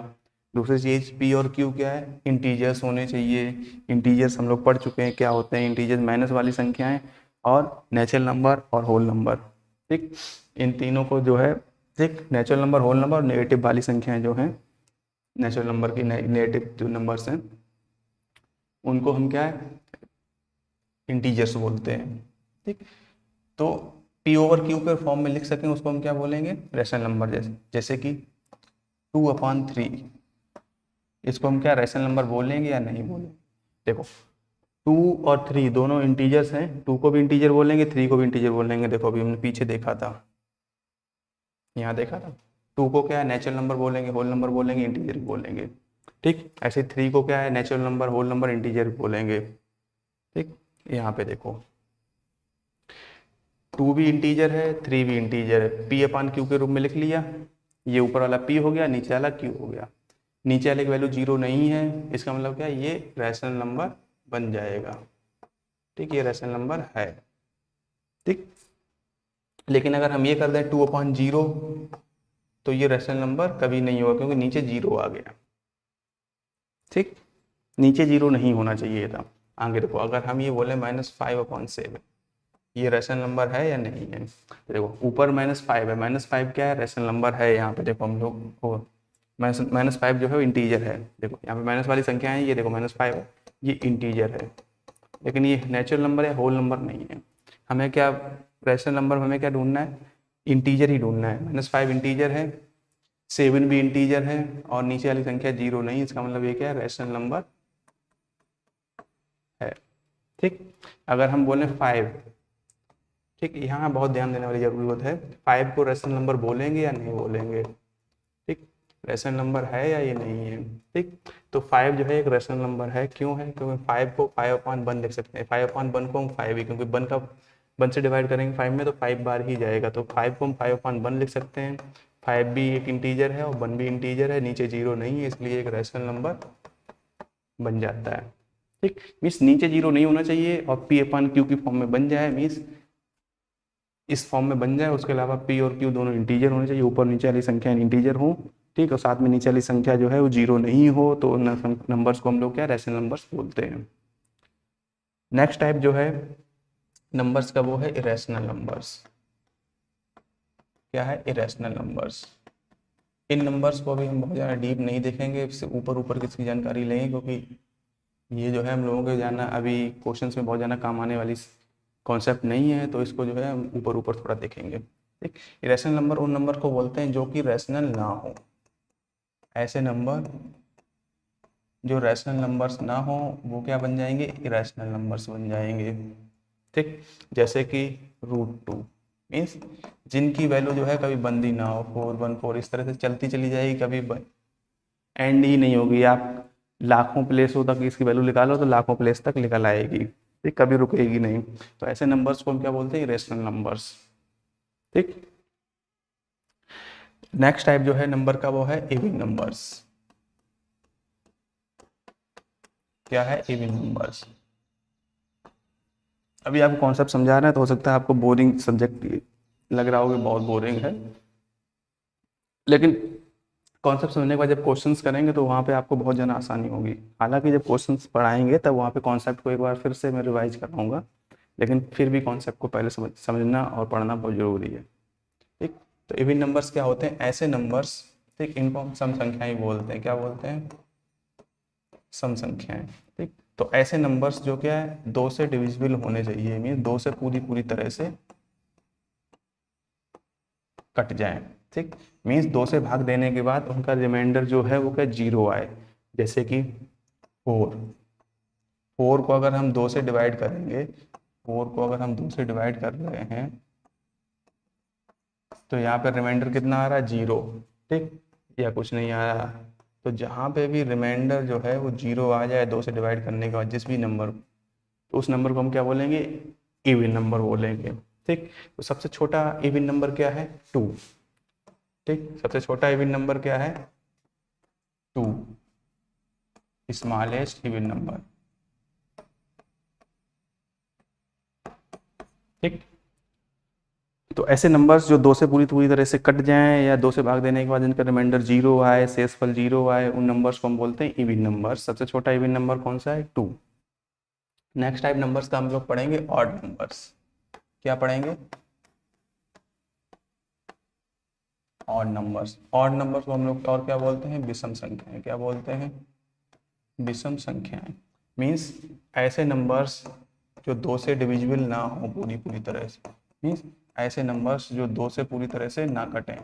दूसरी चीज पी और क्यू क्या है, इंटीजर्स होने चाहिए। इंटीजर्स हम लोग पढ़ चुके हैं क्या होते हैं, इंटीजर्स माइनस वाली संख्याएं और नेचुरल नंबर और होल नंबर। ठीक, इन तीनों को जो है, ठीक, नेचुरल नंबर, होल नंबर और नेगेटिव वाली संख्याएं जो हैं, नेचुरल नंबर की नेगेटिव जो नंबर्स हैं उनको हम क्या है, इंटीजर्स बोलते हैं। ठीक, तो पी ओवर क्यू के फॉर्म में लिख सकें उसको हम क्या बोलेंगे, रेशनल नंबर। जैसे कि 2/3, इसको हम क्या रेशनल नंबर बोलेंगे या नहीं बोलेंगे। देखो 2 और 3 दोनों इंटीजर्स हैं, 2 को भी इंटीजर बोलेंगे, 3 को भी इंटीजर बोलेंगे। देखो अभी हमने पीछे देखा था, यहाँ देखा था, 2 को क्या है नेचुरल नंबर बोलेंगे, होल नंबर बोलेंगे, इंटीजर भी बोलेंगे। ठीक, ऐसे 3 को क्या है natural number, whole number, integer भी बोलेंगे। ठीक, यहाँ पे देखो 2 भी इंटीजर है, 3 भी इंटीजर है, पी अपान क्यू के रूप में लिख लिया। ये ऊपर वाला पी हो गया, नीचे वाला क्यू हो गया। नीचे वाले की वैल्यू जीरो नहीं है, इसका मतलब क्या है, ये रैशनल नंबर बन जाएगा। ठीक, ये रैशनल नंबर है। ठीक, लेकिन अगर हम ये कर दें 2/0 तो ये रैशनल नंबर कभी नहीं होगा, क्योंकि नीचे जीरो आ गया। ठीक, नीचे जीरो नहीं होना चाहिए था। आगे देखो, अगर हम ये बोले -5/7, ये रैशनल नंबर है या नहीं है। तो देखो ऊपर -5 है, -5 क्या है, रैशनल नंबर है। यहाँ पे देखो हम लोग को -5 जो है इंटीजर है। देखो यहाँ पे माइनस वाली संख्या है, ये देखो -5 है, ये इंटीजर है, लेकिन ये नेचुरल नंबर है, होल नंबर नहीं है। हमें क्या, रैशनल नंबर हमें क्या ढूंढना है, इंटीजर ही ढूंढना है। -5 इंटीजर है, 7 भी इंटीजर है, और नीचे वाली संख्या जीरो नहीं, इसका मतलब ये क्या है, रैशनल नंबर है। ठीक, अगर हम बोले 5, ठीक, यहाँ बहुत ध्यान देने वाली जरूरत है, 5 को रैशनल नंबर बोलेंगे या नहीं बोलेंगे। ठीक, रैशनल नंबर है या ये नहीं है। ठीक, तो 5 जो है एक रैशनल नंबर है, क्यों है, क्योंकि 5 को 5/1 लिख सकते हैं। 5/1 को हम 5 ही, क्योंकि 1 से डिवाइड करेंगे 5 में तो 5 बार ही जाएगा, तो 5 को हम 5/1 लिख सकते हैं। 5 भी एक इंटीजर है और 1 भी इंटीजर है, नीचे जीरो नहीं है, इसलिए एक रैशनल नंबर बन जाता है। ठीक, मीन्स नीचे जीरो नहीं होना चाहिए और P/Q की फॉर्म में बन जाए, मीन्स इस फॉर्म में बन जाए। उसके अलावा P और Q दोनों इंटीजर होने चाहिए, ऊपर नीचे वाली संख्या इंटीजर हो। ठीक, और साथ में नीचे वाली संख्या जो है वो जीरो नहीं हो, तो नंबर्स को हम लोग क्या रैशनल नंबर्स बोलते हैं। नेक्स्ट टाइप जो है नंबर्स का वो है इरेशनल नंबर्स। क्या है, इरेशनल नंबर्स। इन नंबर्स को अभी हम बहुत ज़्यादा डीप नहीं देखेंगे, इससे ऊपर ऊपर किसकी जानकारी लेंगे, क्योंकि ये जो है हम लोगों के जाना अभी क्वेश्चंस में बहुत ज़्यादा काम आने वाली कॉन्सेप्ट नहीं है, तो इसको जो है हम ऊपर ऊपर थोड़ा देखेंगे। ठीक, इरेशनल नंबर उन नंबर को बोलते हैं जो कि रैशनल ना हो। ऐसे नंबर जो रैशनल नंबर्स ना हो वो क्या बन जाएंगे, इरेशनल नंबर्स बन जाएंगे। ठीक, जैसे कि √2 मीन्स जिनकी वैल्यू जो है कभी बंद ही ना हो, 414 इस तरह से चलती चली जाएगी, कभी एंड ही नहीं होगी। आप लाखों प्लेसों तक इसकी वैल्यू निकालो तो लाखों प्लेस तक निकल आएगी, ठीक, कभी रुकेगी नहीं। तो ऐसे नंबर्स को हम क्या बोलते हैं, इरेशनल नंबर्स। ठीक, नेक्स्ट टाइप जो है नंबर का वो है इवन नंबर्स। क्या है, इवन नंबर्स। अभी आपको कॉन्सेप्ट समझा रहे हैं तो हो सकता है आपको बोरिंग सब्जेक्ट लग रहा होगा, बहुत बोरिंग है, लेकिन कॉन्सेप्ट समझने के बाद जब क्वेश्चंस करेंगे तो वहाँ पे आपको बहुत ज़्यादा आसानी होगी। हालांकि जब क्वेश्चंस पढ़ाएंगे तब वहाँ पे कॉन्सेप्ट को एक बार फिर से मैं रिवाइज कराऊंगा, लेकिन फिर भी कॉन्सेप्ट को पहले समझना और पढ़ना बहुत ज़रूरी है। ठीक, तो इवन नंबर्स क्या होते हैं, ऐसे नंबर्स, ठीक, इनको हम सम संख्याएं बोलते हैं। क्या बोलते हैं, सम संख्याएं। ठीक, तो ऐसे नंबर्स जो क्या है 2 से डिविजिबल होने चाहिए, मीन 2 से पूरी पूरी तरह से कट जाए। ठीक, मीन्स 2 से भाग देने के बाद उनका रिमाइंडर जो है वो क्या जीरो आए। जैसे कि 4, 4 को अगर हम 2 से डिवाइड करेंगे, 4 को अगर हम 2 से डिवाइड कर रहे हैं तो यहाँ पे रिमाइंडर कितना आ रहा है, जीरो। ठीक, या कुछ नहीं आ रहा। तो जहाँ पे भी रिमाइंडर जो है वो जीरो आ जाए 2 से डिवाइड करने के बाद जिस भी नंबर, तो उस नंबर को हम क्या बोलेंगे, इवन नंबर बोलेंगे। ठीक, तो सबसे छोटा इवन नंबर क्या है, 2। ठीक, सबसे छोटा इवन नंबर क्या है, 2, स्मॉलेस्ट इवन नंबर। ठीक। तो ऐसे नंबर्स जो 2 से पूरी पूरी तरह से कट जाएं या 2 से भाग देने के बाद इनका रिमाइंडर 0 आए, शेषफल 0 आए, उन नंबर्स को हम बोलते हैं इवन नंबर। सबसे छोटा इवन नंबर कौन सा है? 2। नेक्स्ट टाइप नंबर्स का हम लोग पढ़ेंगे ऑड नंबर्स। क्या पढ़ेंगे? Odd numbers. ऑड नंबर्स को हम लोग और क्या बोलते हैं? विषम संख्याएं। क्या बोलते हैं? विषम संख्याएं। मीन्स ऐसे नंबर्स जो 2 से डिविजिबल ना हो पूरी पूरी तरह से। मीन्स ऐसे नंबर्स जो 2 से पूरी तरह से ना कटें।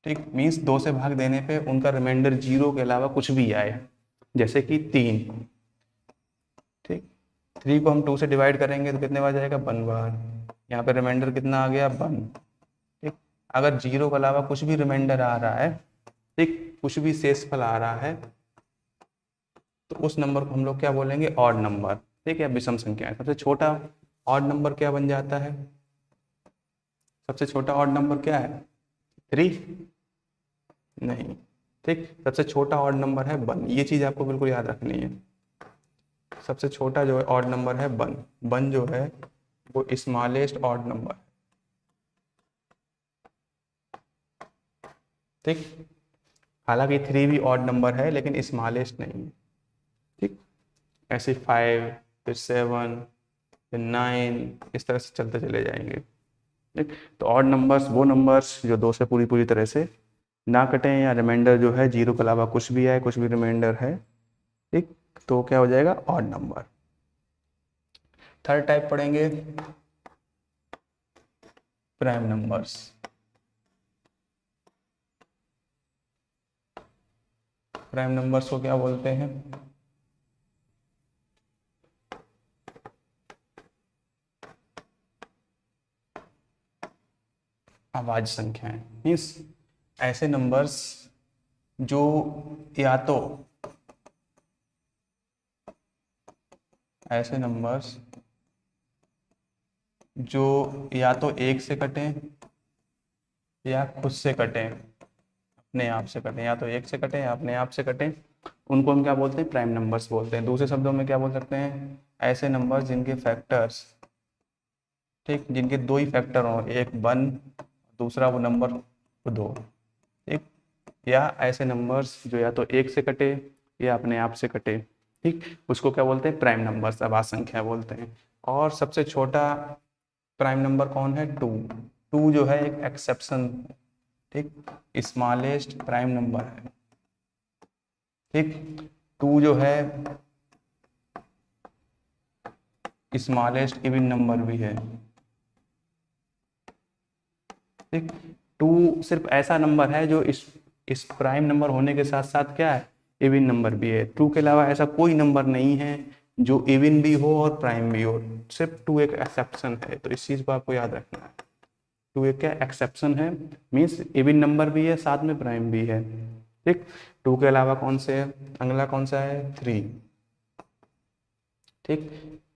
ठीक। मीन्स 2 से भाग देने पे उनका रिमाइंडर 0 के अलावा कुछ भी आए, जैसे कि 3। ठीक। 3 को हम 2 से डिवाइड करेंगे तो कितने बार जाएगा? 1 बार। यहाँ पे रिमाइंडर कितना आ गया? 1। ठीक। अगर 0 के अलावा कुछ भी रिमाइंडर आ रहा है, ठीक, कुछ भी शेषफल आ रहा है, तो उस नंबर को हम लोग क्या बोलेंगे? Odd number. ठीक है, विषम संख्या है। सबसे छोटा ऑड नंबर क्या बन जाता है? सबसे छोटा ऑड नंबर क्या है? 3? नहीं। ठीक। सबसे छोटा ऑड नंबर है 1। ये चीज आपको बिल्कुल याद रखनी है। सबसे छोटा जो है ऑड नंबर है 1। 1 जो है वो स्मॉलेस्ट ऑड नंबर। ठीक। हालांकि 3 भी ऑड नंबर है लेकिन स्मॉलेस्ट नहीं है। ठीक। ऐसे 5, फिर 7, फिर 9, इस तरह से चलते चले जाएंगे। ठीक। तो ऑड नंबर्स वो नंबर्स जो 2 से पूरी पूरी तरह से ना कटें या रिमाइंडर जो है 0 के अलावा कुछ भी आए, कुछ भी रिमाइंडर है, ठीक, तो क्या हो जाएगा? Odd number. थर्ड टाइप पढ़ेंगे प्राइम नंबर्स। प्राइम नंबर्स को क्या बोलते हैं? अभाज्य संख्याएं। मीन्स ऐसे नंबर्स जो या तो ऐसे नंबर्स जो या तो 1 से कटें या खुद से कटें, अपने आप से कटें, या तो 1 से कटें या अपने आप से कटें, उनको हम क्या बोलते हैं? प्राइम नंबर्स बोलते हैं। दूसरे शब्दों में क्या बोल सकते हैं? ऐसे नंबर्स जिनके फैक्टर्स, ठीक, जिनके 2 ही फैक्टर हों, एक 1, दूसरा वो नंबर 2। ठीक। या ऐसे नंबर्स जो या तो 1 से कटे या अपने आप से कटे, ठीक, उसको क्या बोलते हैं? प्राइम नंबर्स, अभाज्य संख्या बोलते हैं। और सबसे छोटा प्राइम नंबर कौन है? 2। 2 जो है एक एक्सेप्शन, ठीक, स्मॉलेस्ट प्राइम नंबर है। ठीक। 2 जो है स्मॉलेस्ट इवन नंबर भी है। ठीक। 2 सिर्फ ऐसा नंबर है जो इस प्राइम नंबर होने के साथ साथ क्या है? इवन नंबर भी है। 2 के अलावा ऐसा कोई नंबर नहीं है जो इवन भी हो और प्राइम भी हो। सिर्फ 2 एक एक्सेप्शन है, तो इस चीज को आपको याद रखना है। 2 एक क्या एक्सेप्शन है? मीन्स इवन नंबर भी है, साथ में प्राइम भी है। ठीक। 2 के अलावा कौन से है? अगला कौन सा है? 3। ठीक।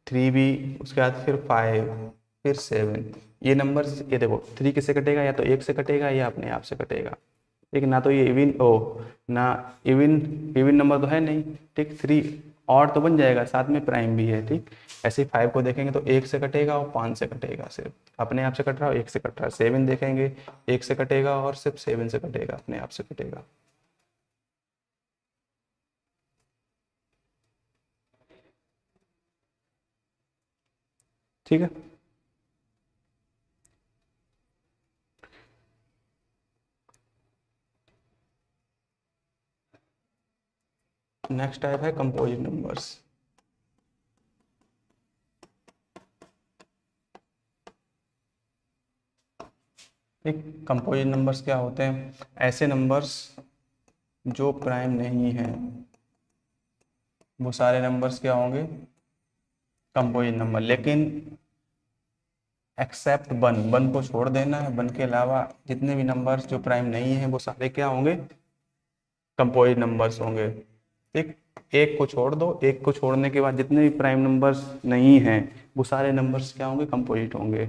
3 भी, उसके बाद फिर 5, फिर 7। ये नंबर, ये देखो 3 किससे कटेगा? या तो 1 से कटेगा या अपने आप से कटेगा। ठीक। ना तो ये इवन ना इवन इवन नंबर तो है नहीं। ठीक। 3 और तो बन जाएगा, साथ में प्राइम भी है। ठीक। ऐसे ही 5 को देखेंगे तो 1 से कटेगा और 5 से कटेगा, सिर्फ अपने आप से कट रहा है, 1 से कट रहा है। 7 देखेंगे, 1 से कटेगा और सिर्फ 7 से कटेगा, अपने आप से कटेगा। ठीक है। नेक्स्ट टाइप है कंपोजिट नंबर्स। ठीक। कंपोजिट नंबर्स क्या होते हैं? ऐसे नंबर्स जो प्राइम नहीं है, वो सारे नंबर्स क्या होंगे? Composite number. लेकिन एक्सेप्ट 1, 1 को छोड़ देना है, 1 के अलावा जितने भी नंबर्स जो प्राइम नहीं है वो सारे क्या होंगे? कंपोजिट नंबर्स होंगे। ठीक। एक को छोड़ दो, एक को छोड़ने के बाद जितने भी प्राइम नंबर्स नहीं हैं वो सारे नंबर्स क्या होंगे? कंपोजिट होंगे।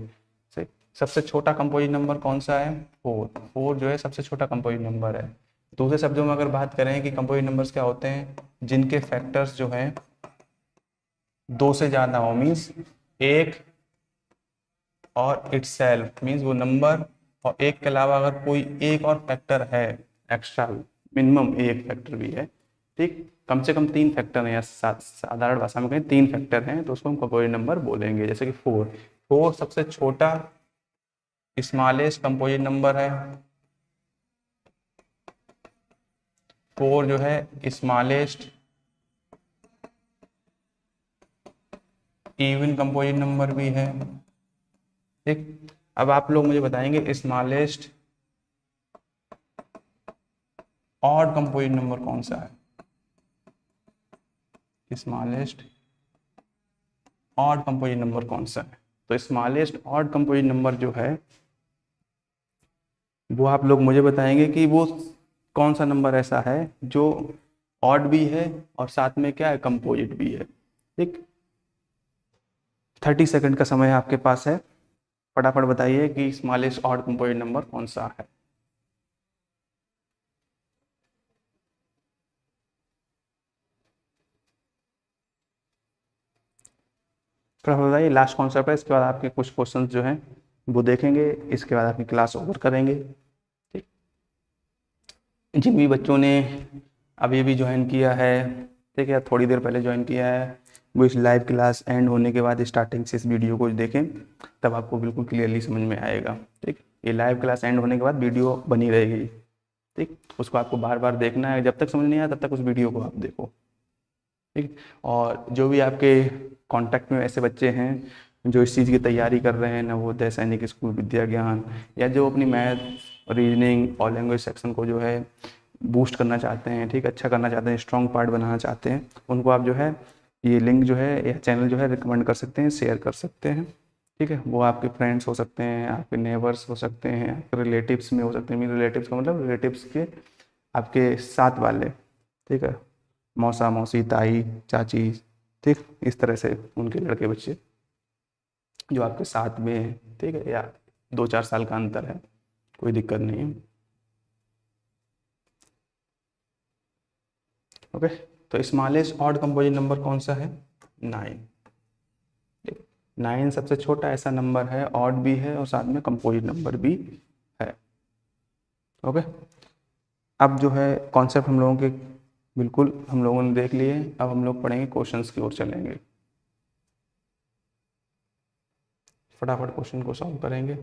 सबसे छोटा कंपोजिट नंबर कौन सा है? 4। 4 जो है सबसे छोटा कंपोजिट नंबर है। दूसरे शब्दों में अगर बात करें कि कंपोजिट नंबर्स क्या होते हैं? जिनके फैक्टर्स जो हैं 2 से ज़्यादा हो, मीन्स 1 और इटसेल्फ मीन्स वो नंबर और एक के अलावा अगर कोई एक और फैक्टर है एक्स्ट्रा, मिनिमम एक फैक्टर भी है, ठीक, कम से कम 3 फैक्टर हैं या साधारण भाषा में कहें 3 फैक्टर हैं, तो उसको हम कंपोजिट नंबर बोलेंगे। जैसे कि 4 सबसे छोटा स्मॉलेस्ट कंपोजिट नंबर है। 4 जो है स्मॉलेस्ट इवन कंपोजिट नंबर भी है, ठीक। अब आप लोग मुझे बताएंगे स्मॉलेस्ट ऑड कंपोजिट नंबर कौन सा है? स्मॉलेस्ट ऑड कंपोजिट नंबर कौन सा है? तो स्मॉलेस्ट ऑड कंपोजिट नंबर जो है वो आप लोग मुझे बताएंगे कि वो कौन सा नंबर ऐसा है जो ऑड भी है और साथ में क्या है, कंपोजिट भी है, ठीक। 30 सेकंड का समय आपके पास है, फटाफट बताइए कि स्मॉलेस्ट ऑड कंपोजिट नंबर कौन सा है। थोड़ा बताइए, लास्ट कॉन्सेप्ट है, इसके बाद आपके कुछ क्वेश्चंस जो हैं वो देखेंगे, इसके बाद आपकी क्लास ओवर करेंगे, ठीक। जिन भी बच्चों ने अभी अभी ज्वाइन किया है, ठीक है, थोड़ी देर पहले ज्वाइन किया है, वो इस लाइव क्लास एंड होने के बाद स्टार्टिंग से इस वीडियो को देखें, तब आपको बिल्कुल क्लियरली समझ में आएगा, ठीक। ये लाइव क्लास एंड होने के बाद वीडियो बनी रहेगी, ठीक, उसको आपको बार बार देखना है, जब तक समझ नहीं आया तब तक उस वीडियो को आप देखो, ठीक। और जो भी आपके कांटेक्ट में ऐसे बच्चे हैं जो इस चीज़ की तैयारी कर रहे हैं, नवोदय सैनिक स्कूल विद्या ज्ञान, या जो अपनी मैथ रीजनिंग और लैंग्वेज सेक्शन को जो है बूस्ट करना चाहते हैं, ठीक, अच्छा करना चाहते हैं, स्ट्रॉन्ग पार्ट बनाना चाहते हैं, उनको आप जो है ये लिंक जो है या चैनल जो है रिकमेंड कर सकते हैं, शेयर कर सकते हैं, ठीक है। वो आपके फ्रेंड्स हो सकते हैं, आपके नेबर्स हो सकते हैं, आपके रिलेटिव्स में हो सकते हैं, मेरे रिलेटिव्स का मतलब रिलेटिव्स के आपके साथ वाले, ठीक है, मौसा मौसी ताई चाची, ठीक, इस तरह से उनके लड़के बच्चे जो आपके साथ में हैं, ठीक है, या 2-4 साल का अंतर है, कोई दिक्कत नहीं है, ओके। तो स्मॉलेस्ट ऑड कंपोजिट नंबर कौन सा है? 9। 9 सबसे छोटा ऐसा नंबर है, ऑड भी है और साथ में कंपोजिट नंबर भी है, ओके। अब जो है कॉन्सेप्ट हम लोगों के बिल्कुल हम लोगों ने देख लिए, अब हम लोग पढ़ेंगे क्वेश्चंस की ओर चलेंगे, फटाफट क्वेश्चन को सॉल्व करेंगे।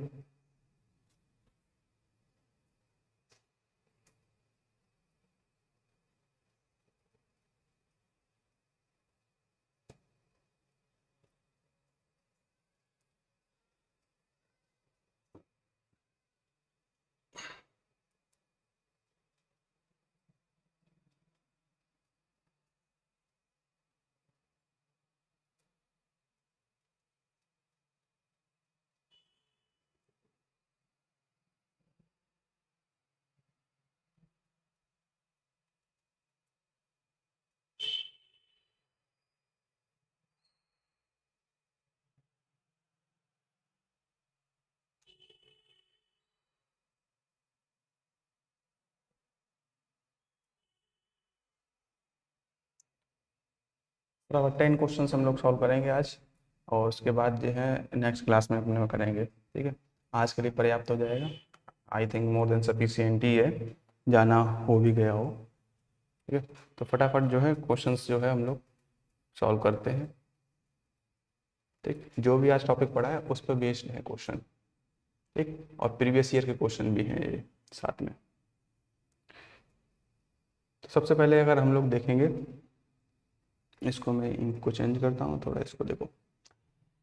बराबर 10 क्वेश्चन हम लोग सॉल्व करेंगे आज, और उसके बाद जो है नेक्स्ट क्लास में अपने में करेंगे, ठीक है। आज के लिए पर्याप्त हो जाएगा, I think more than sufficient ही है, जाना हो भी गया हो, ठीक है। तो फटाफट जो है क्वेश्चंस जो है हम लोग सॉल्व करते हैं, ठीक। जो भी आज टॉपिक पढ़ा है उस पर बेस्ड है क्वेश्चन, ठीक, और प्रीवियस ईयर के क्वेश्चन भी हैं ये साथ में। तो सबसे पहले अगर हम लोग देखेंगे, इसको मैं इनको चेंज करता हूँ थोड़ा, इसको देखो,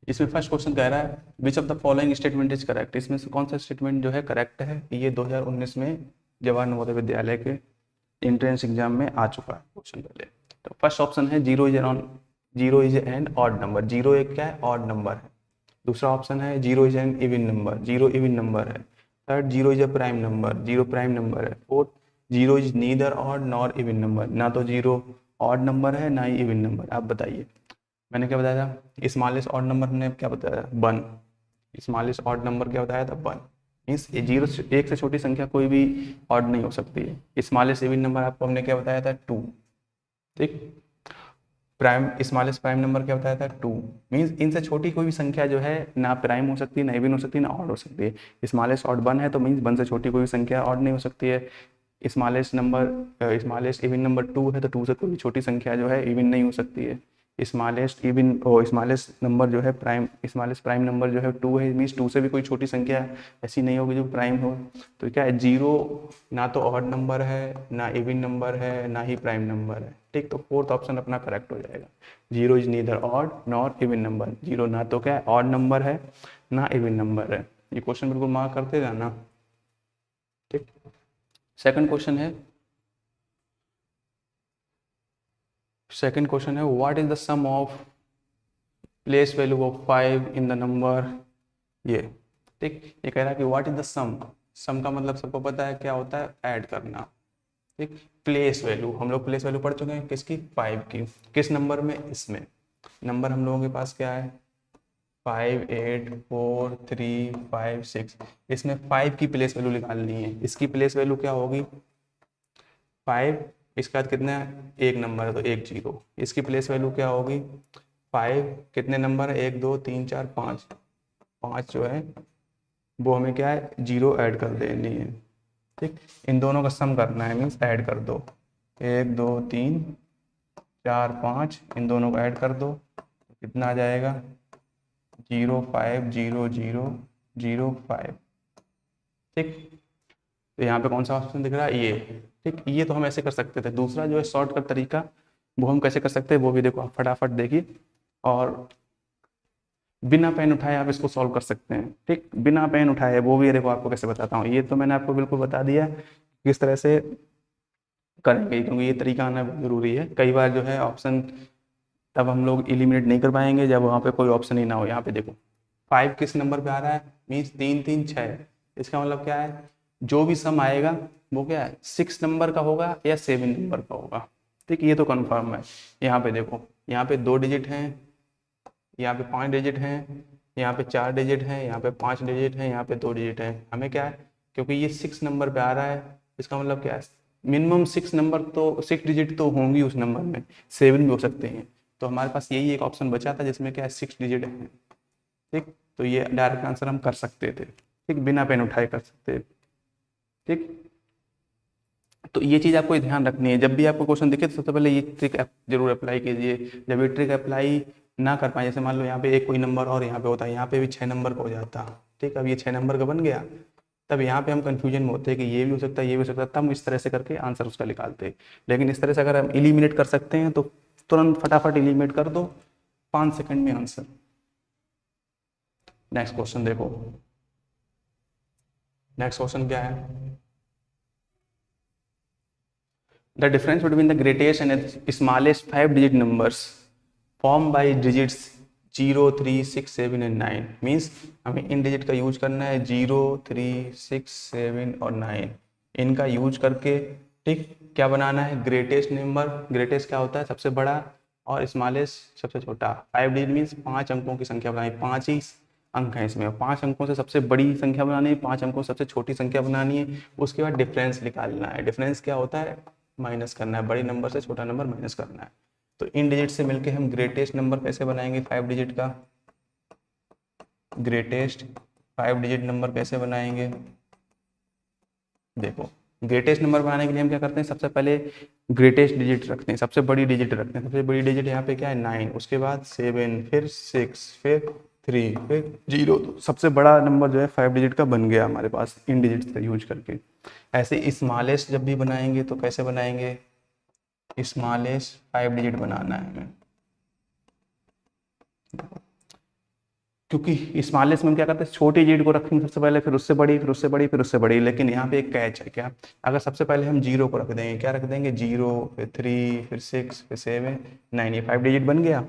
इसमें फर्स्ट क्वेश्चन कह रहा है विच of the following statement is correct, इसमें से कौन सा स्टेटमेंट जो है करेक्ट है। ये 2019 में जवाहर नवोदय विद्यालय के एंट्रेंस एग्जाम में आ चुका है क्वेश्चन पहले। तो फर्स्ट ऑप्शन है zero is an odd number, zero एक क्या है, ऑड नंबर है। दूसरा ऑप्शन है zero is an even number, zero even number है। Third zero is a prime number, zero prime number है। Fourth zero is neither odd nor even number, ना तो जीरो ऑड नंबर है ना ही even number. आप बताइए, मैंने क्या बताया था, स्मॉलेस्ट ऑड नंबर ने क्या बताया था, 1। स्मॉलेस्ट ऑड नंबर क्या बताया था, 1। मीन्स जीरो, एक से छोटी संख्या कोई भी ऑड नहीं हो सकती है। स्मॉलेस्ट इवन नंबर आपको हमने क्या बताया था, 2, ठीक। प्राइम स्मॉलेस्ट प्राइम नंबर क्या बताया था 2। मीन्स इनसे छोटी कोई भी संख्या जो है ना प्राइम हो सकती है, ना इवन हो सकती है, ना ऑड हो सकती है। स्मॉलेस्ट ऑड 1 है तो मीन्स 1 से छोटी कोई भी संख्या ऑड नहीं हो सकती है। स्मॉलेस्ट इवन नंबर 2 है तो 2 से कोई भी छोटी संख्या जो है इवन नहीं हो सकती है। स्मॉलेस्ट नंबर जो है स्मॉलेस्ट प्राइम नंबर जो है 2 है, मीन्स 2 से भी कोई छोटी संख्या ऐसी नहीं होगी जो प्राइम हो। तो क्या है, 0 ना तो ऑड नंबर है, ना इवन नंबर है, ना ही प्राइम नंबर है। ठीक, तो फोर्थ ऑप्शन अपना करेक्ट हो जाएगा। 0 is neither odd nor even number. 0 ना तो क्या है ऑड नंबर है, ना इवन नंबर है। ये क्वेश्चन बिल्कुल मार्क करते जाना। ठीक, सेकंड क्वेश्चन है what is the sum of place value of 5 in the number ये। ठीक, ये कह रहा है कि व्हाट इज द सम का मतलब सबको पता है क्या होता है, ऐड करना। ठीक, प्लेस वैल्यू, हम लोग प्लेस वैल्यू पढ़ चुके हैं किसकी, 5 की। किस नंबर में, इसमें नंबर हम लोगों के पास क्या है 5 8 4 3 5 6। इसमें 5 की प्लेस वैल्यू निकालनी है। इसकी प्लेस वैल्यू क्या होगी 5, इसके बाद कितना है एक नंबर है तो 1 0। इसकी प्लेस वैल्यू क्या होगी 5, कितने नंबर है 1 2 3 4 5, 5 जो है वो हमें क्या है 0 ऐड कर देनी है। ठीक, इन दोनों का सम करना है, मीन्स ऐड कर दो 1 2 3 4 5, इन दोनों को ऐड कर दो कितना आ जाएगा 0 5 0 0 0 5। ठीक, तो यहाँ पे कौन सा ऑप्शन दिख रहा है ये। ठीक, ये तो हम ऐसे कर सकते थे। दूसरा जो है शॉर्टकट तरीका वो हम कैसे कर सकते हैं वो भी देखो आप फटाफट देखिए, और बिना पेन उठाए आप इसको सॉल्व कर सकते हैं। ठीक, बिना पेन उठाए वो भी देखो आपको कैसे बताता हूँ। ये तो मैंने आपको बिल्कुल बता दिया किस तरह से करेंगे, क्योंकि ये तरीका आना जरूरी है। कई बार जो है ऑप्शन तब हम लोग एलिमिनेट नहीं कर पाएंगे जब वहाँ पे कोई ऑप्शन ही ना हो। यहाँ पे देखो 5 किस नंबर पे आ रहा है, मीन्स 3 3 6। इसका मतलब क्या है जो भी सम आएगा वो क्या है 6 नंबर का होगा या 7 नंबर का होगा। ठीक, ये तो कन्फर्म है। यहाँ पे देखो, यहाँ पे 2 डिजिट हैं, यहाँ पे 5 डिजिट हैं, यहाँ पे 4 डिजिट हैं, यहाँ पे 5 डिजिट हैं, यहाँ पे 2 डिजिट हैं। हमें क्या है क्योंकि ये 6 नंबर पे आ रहा है, इसका मतलब क्या है मिनिमम 6 नंबर तो 6 डिजिट तो होंगी उस नंबर में, 7 भी हो सकते हैं। तो हमारे पास यही एक ऑप्शन बचा था जिसमें क्या है 6 डिजिट है। ठीक, तो ये डायरेक्ट आंसर हम कर सकते थे। ठीक, बिना पेन उठाए कर सकते। ठीक, तो ये चीज़ आपको ध्यान रखनी है। जब भी आपको क्वेश्चन दिखे तो सबसे पहले ये ट्रिक जरूर अप्लाई कीजिए। जब ये ट्रिक अप्लाई ना कर पाए, जैसे मान लो यहाँ पे एक कोई नंबर और यहाँ पे होता है, यहाँ पे भी 6 नंबर का हो जाता। ठीक, अब ये 6 नंबर का बन गया, तब यहाँ पे हम कंफ्यूजन में होते हैं कि ये भी हो सकता है, ये भी हो सकता है, तब हम इस तरह से करके आंसर उसका निकालते हैं। लेकिन इस तरह से अगर हम एलिमिनेट कर सकते हैं तो तुरंत फटाफट एलिमिनेट कर दो, 5 सेकंड में आंसर। नेक्स्ट क्वेश्चन देखो, नेक्स्ट क्वेश्चन क्या है, the difference between the greatest and smallest 5 digit numbers form by digits 0 3 6 7 and 9। Means हमें इन डिजिट का यूज करना है 0 3 6 7 और 9, इनका यूज करके ठीक क्या बनाना है ग्रेटेस्ट नंबर। ग्रेटेस्ट क्या होता है सबसे बड़ा, और स्मॉलेस्ट सबसे छोटा। 5 डिजिट मीन्स 5 अंकों की संख्या बनानी, 5 ही अंक है इसमें, 5 अंकों से सबसे बड़ी संख्या बनानी है, 5 अंकों से सबसे छोटी संख्या बनानी है। उसके बाद डिफरेंस निकालना है। डिफरेंस क्या होता है माइनस करना है, बड़ी नंबर से छोटा नंबर माइनस करना है। तो इन डिजिट से मिलके हम ग्रेटेस्ट नंबर कैसे बनाएंगे 5 डिजिट का, ग्रेटेस्ट 5 डिजिट नंबर कैसे बनाएंगे। देखो ग्रेटेस्ट नंबर बनाने के लिए हम क्या करते हैं, सबसे पहले ग्रेटेस्ट डिजिट रखते हैं, सबसे बड़ी डिजिट रखते हैं। सबसे बड़ी डिजिट यहाँ पे क्या है 9, उसके बाद 7, फिर 6, फिर 3, फिर 0। तो सबसे बड़ा नंबर जो है 5 डिजिट का बन गया हमारे पास इन डिजिट का यूज करके। ऐसे स्मॉलेस्ट जब भी बनाएंगे तो कैसे बनाएंगे, स्मॉलेस्ट 5 डिजिट बनाना है हमें, क्योंकि स्मॉलेस्ट में हम क्या करते हैं छोटी डिजिट को रखेंगे सबसे पहले, फिर उससे बड़ी, फिर उससे बड़ी, फिर उससे बड़ी। लेकिन यहाँ पे एक कैच है क्या, अगर सबसे पहले हम 0 को रख देंगे, क्या रख देंगे 0, फिर 3, फिर 6, फिर 7, 9, ये 5 डिजिट बन गया,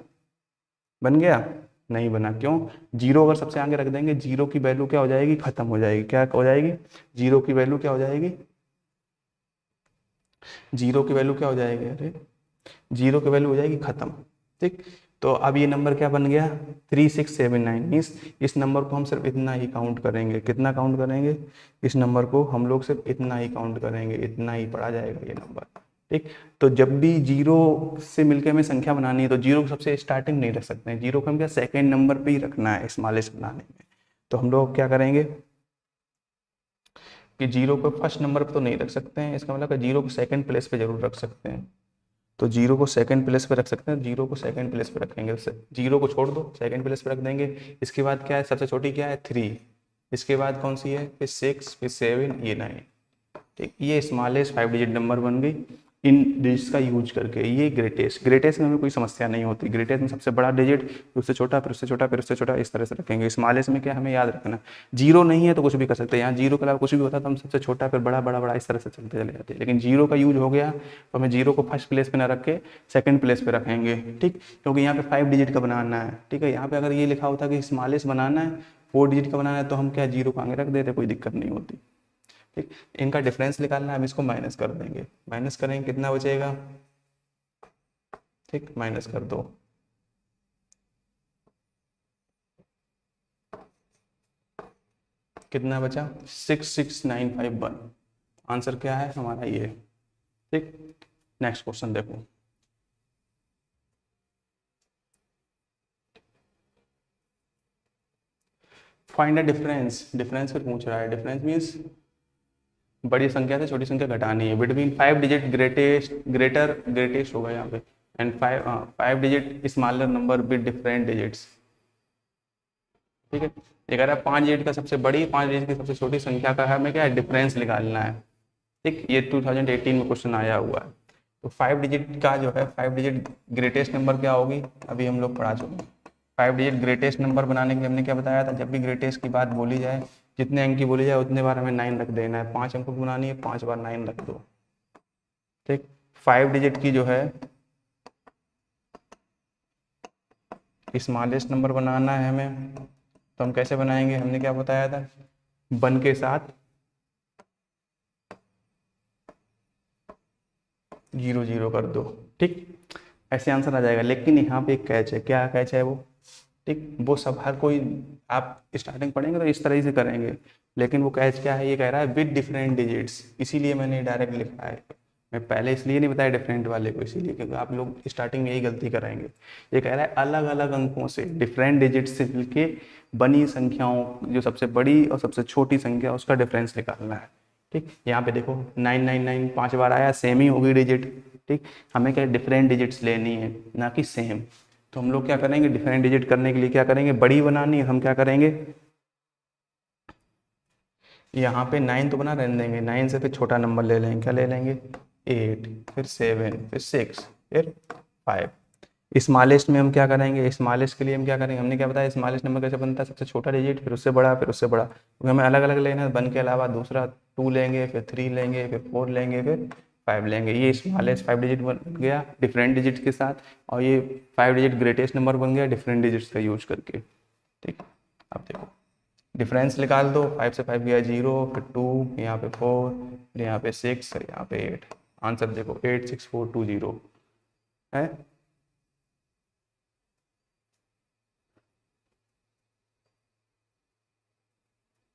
बन गया नहीं बना। क्यों, 0 अगर सबसे आगे रख देंगे 0 की वैल्यू क्या हो जाएगी खत्म हो जाएगी। क्या हो जाएगी 0 की वैल्यू क्या हो जाएगी, 0 की वैल्यू क्या हो जाएगी, अरे 0 की वैल्यू हो जाएगी खत्म। ठीक, तो अब ये नंबर क्या बन गया 3 6 7 9। मीन्स इस नंबर को हम सिर्फ इतना ही काउंट करेंगे। कितना काउंट करेंगे, इस नंबर को हम लोग सिर्फ इतना ही काउंट करेंगे, इतना ही पढ़ा जाएगा ये नंबर। ठीक। तो जब भी जीरो से मिलकर हमें संख्या बनानी है तो जीरो को सबसे स्टार्टिंग नहीं रख सकते हैं, जीरो को हम क्या सेकेंड नंबर पे ही रखना है स्मॉलेस्ट बनाने में। तो हम लोग क्या करेंगे कि जीरो को फर्स्ट नंबर पे तो नहीं रख सकते हैं, इसका मतलब कि जीरो को सेकंड प्लेस पे जरूर रख सकते हैं। तो जीरो को सेकंड प्लेस पे रख सकते हैं, जीरो को सेकंड प्लेस पे रखेंगे, जीरो को छोड़ दो सेकंड प्लेस पे रख देंगे। इसके बाद क्या है, सबसे छोटी क्या है 3, इसके बाद कौन सी है, फिर 6, फिर 7, ये 9। ठीक, ये स्मॉलेस्ट 5 डिजिट नंबर बन गई इन डिजिट्स का यूज करके। ये ग्रेटेस्ट में हमें कोई समस्या नहीं होती, ग्रेटेस्ट में सबसे बड़ा डिजिट, फिर उससे छोटा, फिर उससे छोटा, फिर उससे छोटा, इस तरह से रखेंगे। स्मॉलेस्ट में क्या हमें याद रखना, जीरो नहीं है तो कुछ भी कर सकते हैं, यहाँ जीरो के अलावा कुछ भी होता तो हम सबसे छोटा फिर बड़ा, बड़ा बड़ा इस तरह से चलते चले जाते हैं। लेकिन जीरो का यूज हो गया तो हमें जीरो को फर्स्ट प्लेस पे ना रख के सेकंड प्लेस पे रखेंगे। ठीक, क्योंकि यहाँ पे 5 डिजिट का बनाना है। ठीक है, यहाँ पे अगर ये लिखा होता कि स्मॉलेस्ट बनाना है, 4 डिजिट का बनाना है, तो हम क्या जीरो को आगे रख देते, कोई दिक्कत नहीं होती। ठीक, इनका डिफरेंस निकालना है, हम इसको माइनस कर देंगे, माइनस करेंगे कितना बचेगा, ठीक, माइनस कर दो, कितना बचा 66951। आंसर क्या है हमारा ये। ठीक, नेक्स्ट क्वेश्चन देखो, फाइंड अ डिफरेंस, डिफरेंस फिर पूछ रहा है, डिफरेंस मीन्स बड़ी संख्या से छोटी संख्या घटानी है, बिटवीन 5 डिजिट ग्रेटेस्ट होगा यहाँ पे, and 5 digit smaller number with different digits. ठीक है, ये कह रहा है 5 डिजिट का सबसे बड़ी, 5 डिजिट की सबसे छोटी संख्या का हमें क्या है डिफरेंस निकालना है। ठीक, ये 2018 में क्वेश्चन आया हुआ है। तो 5 डिजिट का जो है 5 डिजिट ग्रेटेस्ट नंबर क्या होगी, अभी हम लोग पढ़ा चुके हैं। 5 डिजिट ग्रेटेस्ट नंबर बनाने के लिए हमने क्या बताया था, जब भी ग्रेटेस्ट की बात बोली जाए, जितने अंक की बोली जाए उतने बार हमें 9 रख देना है, 5 अंकों की बनानी है 5 बार 9 रख दो। ठीक, 5 डिजिट की जो है स्मॉलेस्ट नंबर बनाना है हमें, तो हम कैसे बनाएंगे, हमने क्या बताया था, 1 के साथ 0 0 कर दो। ठीक, ऐसे आंसर आ जाएगा। लेकिन यहाँ पे एक कैच है, क्या कैच है वो, ठीक, वो सब हर कोई आप स्टार्टिंग पढ़ेंगे तो इस तरह से करेंगे, लेकिन वो कैच क्या है, ये कह रहा है विद डिफरेंट डिजिट्स, इसीलिए मैंने डायरेक्ट लिखा है। मैं पहले इसलिए नहीं बताया डिफरेंट वाले को, इसीलिए क्योंकि आप लोग स्टार्टिंग में यही गलती करेंगे। ये कह रहा है अलग अलग अंकों से डिफरेंट डिजिट्स से मिलके बनी संख्याओं, जो सबसे बड़ी और सबसे छोटी संख्या उसका डिफरेंस निकालना है। ठीक, यहाँ पे देखो 999 5 बार आया, सेम ही होगी डिजिट। ठीक, हमें क्या डिफरेंट डिजिट्स लेनी है ना कि सेम। तो हम लोग क्या करेंगे, डिफरेंट डिजिट करने के लिए क्या करेंगे, बड़ी बनानी है, हम क्या करेंगे, यहाँ पे 9 तो बना रहने देंगे, 9 से फिर छोटा नंबर ले लेंगे, क्या ले लेंगे 8, फिर 7, फिर 6, फिर 5। स्मॉलेस्ट में हम क्या करेंगे, स्मॉलेस्ट के लिए हम क्या करेंगे, हमने क्या बताया स्मॉलेस्ट नंबर कैसे बनता है, सबसे छोटा डिजिट फिर उससे बड़ा, फिर उससे बड़ा, क्योंकि हमें अलग अलग लेना है। 1 के अलावा दूसरा 2 लेंगे, फिर 3 लेंगे, फिर 4 लेंगे, फिर 5 लेंगे। ये स्मॉलेस्ट 5 डिजिट बन गया डिफरेंट डिजिट के साथ, और ये 5 डिजिट ग्रेटेस्ट नंबर बन गया डिफरेंट डिजिट्स का यूज करके। ठीक, अब देखो डिफरेंस निकाल दो, 5 से 5 गया 0, फिर 2, यहाँ पे 4, फिर यहाँ पे 6, और यहाँ पे 8। आंसर देखो 86420 है।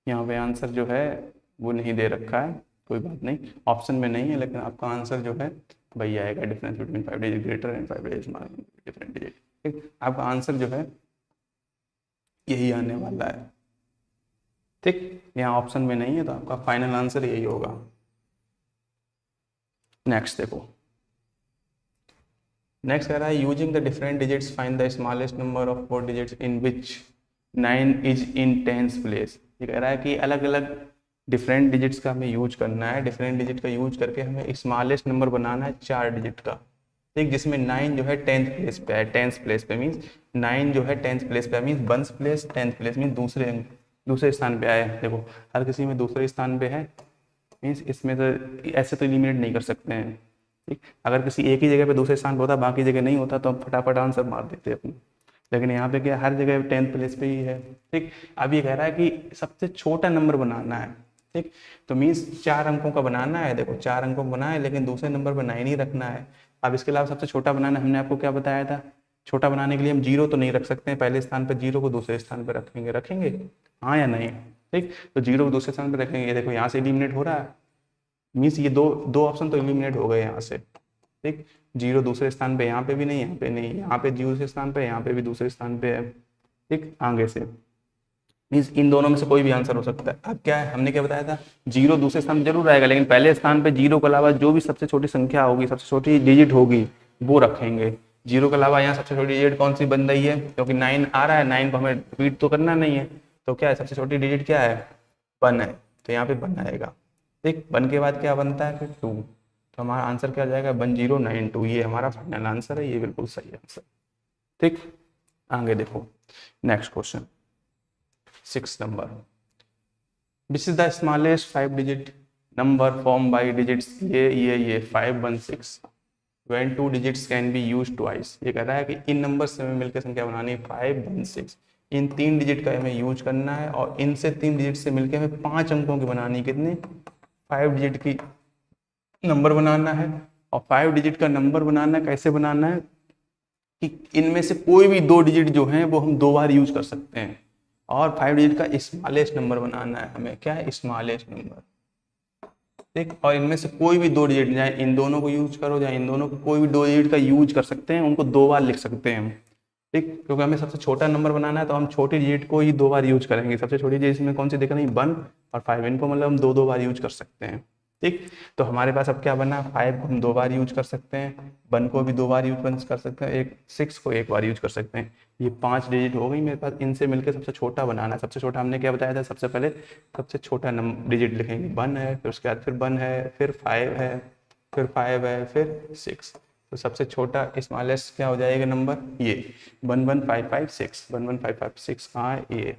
यहाँ पे आंसर जो है वो नहीं दे रखा है, कोई बात नहीं, ऑप्शन में नहीं है, लेकिन आपका आंसर जो है वही आएगा, difference between 5 digit greater and 5 digit different digit. ठीक, आपका आंसर जो है यही आने वाला है। ठीक, यहाँ ऑप्शन में नहीं है, तो आपका फाइनल आंसर यही होगा। नेक्स्ट देखो, नेक्स्ट कह रहा है using the different digits find the smallest number of 4 digits in which 9 is in tens place. ये कह रहा है कि अलग अलग डिफरेंट डिजिट्स का हमें यूज करना है, डिफरेंट डिजिट का यूज करके हमें स्मॉलेस्ट नंबर बनाना है 4 डिजिट का। ठीक, जिसमें 9 जो है 10th प्लेस पे है, 10th प्लेस पे मीन्स 9 जो है 10th प्लेस पे means 1st place 10th place means दूसरे स्थान पे आया है। देखो हर किसी में दूसरे स्थान पे है, मीन्स इसमें तो ऐसे तो एलिमिनेट नहीं कर सकते हैं। ठीक, अगर किसी एक ही जगह पे दूसरे स्थान पे होता, बाकी जगह नहीं होता, तो हम फटाफट आंसर मार देते अपने। लेकिन यहाँ पे क्या हर जगह 10th प्लेस पे ही है। ठीक, अब ये कह रहा है कि सबसे छोटा नंबर बनाना है। ठीक, तो मीन्स 4 अंकों का बनाना है, देखो 4 अंकों का बनाना है, लेकिन दूसरे नंबर पर 9 ही रखना है। अब इसके अलावा सबसे छोटा बनाना है, हमने आपको क्या बताया था, छोटा बनाने के लिए हम 0 तो नहीं रख सकते हैं, पहले स्थान पर 0 को दूसरे स्थान पर रखेंगे, रखेंगे हाँ या नहीं। ठीक, तो 0 को दूसरे स्थान पर रखेंगे, ये देखो यहाँ से एलिमिनेट हो रहा है, मीन्स ये दो ऑप्शन तो एलिमिनेट हो गए यहाँ से। ठीक, जीरो दूसरे स्थान पे, यहाँ पे भी नहीं, यहाँ पे नहीं, यहाँ पे दूसरे स्थान पे, यहाँ पे भी दूसरे स्थान पे है। ठीक, आगे से मीन्स इन दोनों में से कोई भी आंसर हो सकता है। अब क्या है, हमने क्या बताया था, जीरो दूसरे स्थान पे जरूर आएगा, लेकिन पहले स्थान पे जीरो के अलावा जो भी सबसे छोटी संख्या होगी, सबसे छोटी डिजिट होगी, वो रखेंगे। जीरो के अलावा यहाँ सबसे छोटी डिजिट कौन सी बन रही है, क्योंकि 9 आ रहा है, 9 को हमें रिपीट तो करना नहीं है, तो क्या है सबसे छोटी डिजिट क्या है, 1 है, तो यहाँ पे 1 आएगा। ठीक, 1 के बाद क्या बनता है फिर 2, तो हमारा आंसर क्या जाएगा 1092, ये हमारा फाइनल आंसर है, ये बिल्कुल सही आंसर। ठीक, आगे देखो next question 6 number, which is the smallest 5 digit number form by digits ये 516 when 2 digits can be used twice। ये कह रहा है कि इन नंबर से हमें मिलकर संख्या बनानी है 516, इन 3 डिजिट का हमें यूज करना है और इनसे 3 डिजिट से मिलकर हमें 5 अंकों की बनानी है, कितने 5 डिजिट की नंबर बनाना है। और 5 डिजिट का नंबर बनाना है, कैसे बनाना है कि इनमें से कोई भी 2 डिजिट जो हैं वो हम 2 बार यूज कर सकते हैं, और 5 डिजिट का स्मॉलेस्ट नंबर बनाना है हमें, क्या है स्मॉलेस्ट नंबर। ठीक, और इनमें से कोई भी 2 डिजिट, चाहे इन दोनों को यूज करो, चाहे इन दोनों को, कोई भी 2 डिजिट का यूज कर सकते हैं, उनको 2 बार लिख सकते हैं हम। ठीक, क्योंकि हमें सबसे छोटा नंबर बनाना है तो हम छोटी डिजिट को ही 2 बार यूज करेंगे। सबसे छोटी डिजिट में कौन सी देख रहे हैं, 1 और 5, इनको मतलब हम 2 बार यूज कर सकते हैं। ठीक, तो हमारे पास अब क्या बना, 5 को हम 2 बार यूज कर सकते हैं, 1 को भी 2 बार यूज कर सकते हैं, 6 को 1 बार यूज कर सकते हैं। ये 5 डिजिट हो गई मेरे पास, इनसे मिलकर सबसे छोटा बनाना है। सबसे छोटा हमने क्या बताया था, सबसे पहले सबसे छोटा डिजिट लिखेंगे, 1 है, फिर उसके बाद फिर 1 है, फिर 5 है, फिर 5 है, फिर 6। तो सबसे छोटा स्मॉलेस्ट क्या हो जाएगा नंबर, ये 11556, 11556 कहाँ है, ये।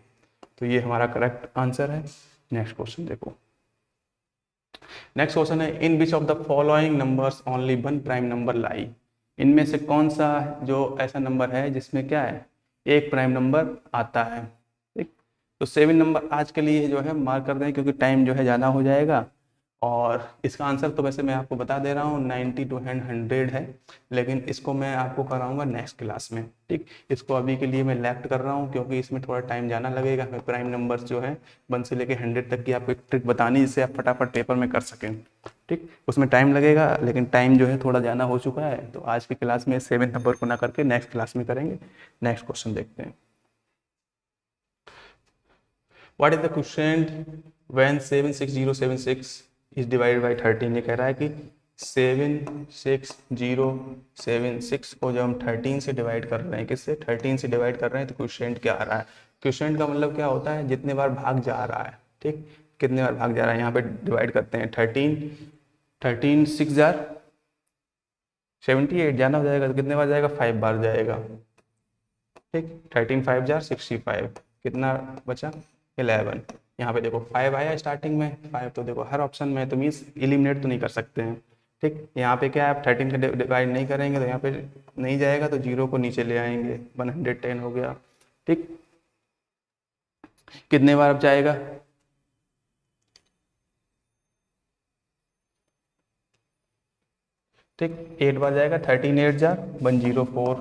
तो ये हमारा करेक्ट आंसर है। नेक्स्ट क्वेश्चन देखो, नेक्स्ट क्वेश्चन है, in which of the following numbers only 1 prime number lie. इनमें से कौन सा जो ऐसा नंबर है जिसमें क्या है, एक प्राइम नंबर आता है। ठीक, तो 7 नंबर आज के लिए जो है मार्क कर दें, क्योंकि टाइम जो है ज़्यादा हो जाएगा। और इसका आंसर तो वैसे मैं आपको बता दे रहा हूँ 90 to 100 है, लेकिन इसको मैं आपको कराऊंगा नेक्स्ट क्लास में। ठीक, इसको अभी के लिए मैं लेफ्ट कर रहा हूँ, क्योंकि इसमें थोड़ा टाइम जाना लगेगा। हमें प्राइम नंबर्स जो है 1 से लेकर 100 तक की आपको एक ट्रिक बतानी, जिससे आप फटाफट पेपर में कर सकें। ठीक, उसमें टाइम लगेगा, लेकिन टाइम जो है थोड़ा ज़्यादा हो चुका है, तो आज की क्लास में 7 नंबर को ना करके नेक्स्ट क्लास में करेंगे। नेक्स्ट क्वेश्चन देखते हैं, what is the question when 76076 is divided by 13। ये कह रहा है कि 76076 को जब हम 13 से डिवाइड कर रहे हैं, किससे 13 से डिवाइड कर रहे हैं, तो क्वेश्चन क्या आ रहा है। क्वेश्चन का मतलब क्या होता है, जितने बार भाग जा रहा है। ठीक, कितने बार भाग जा रहा है, यहाँ पे डिवाइड करते हैं 13 6 जार 78 जाना हो जाएगा, तो कितने बार जाएगा, 5 बार जाएगा। ठीक, 13 5 जार 65, कितना बचा 11। यहाँ पे देखो 5 आया स्टार्टिंग में, 5 तो देखो हर ऑप्शन में, तो मीन्स एलिमिनेट तो नहीं कर सकते हैं। ठीक, यहाँ पे क्या है, आप 13 से डिवाइड नहीं करेंगे तो यहाँ पे नहीं जाएगा, तो 0 को नीचे ले आएंगे, 110 हो गया। ठीक, कितने बार अब जाएगा, ठीक 8 बार जाएगा, 13 8 जार 104,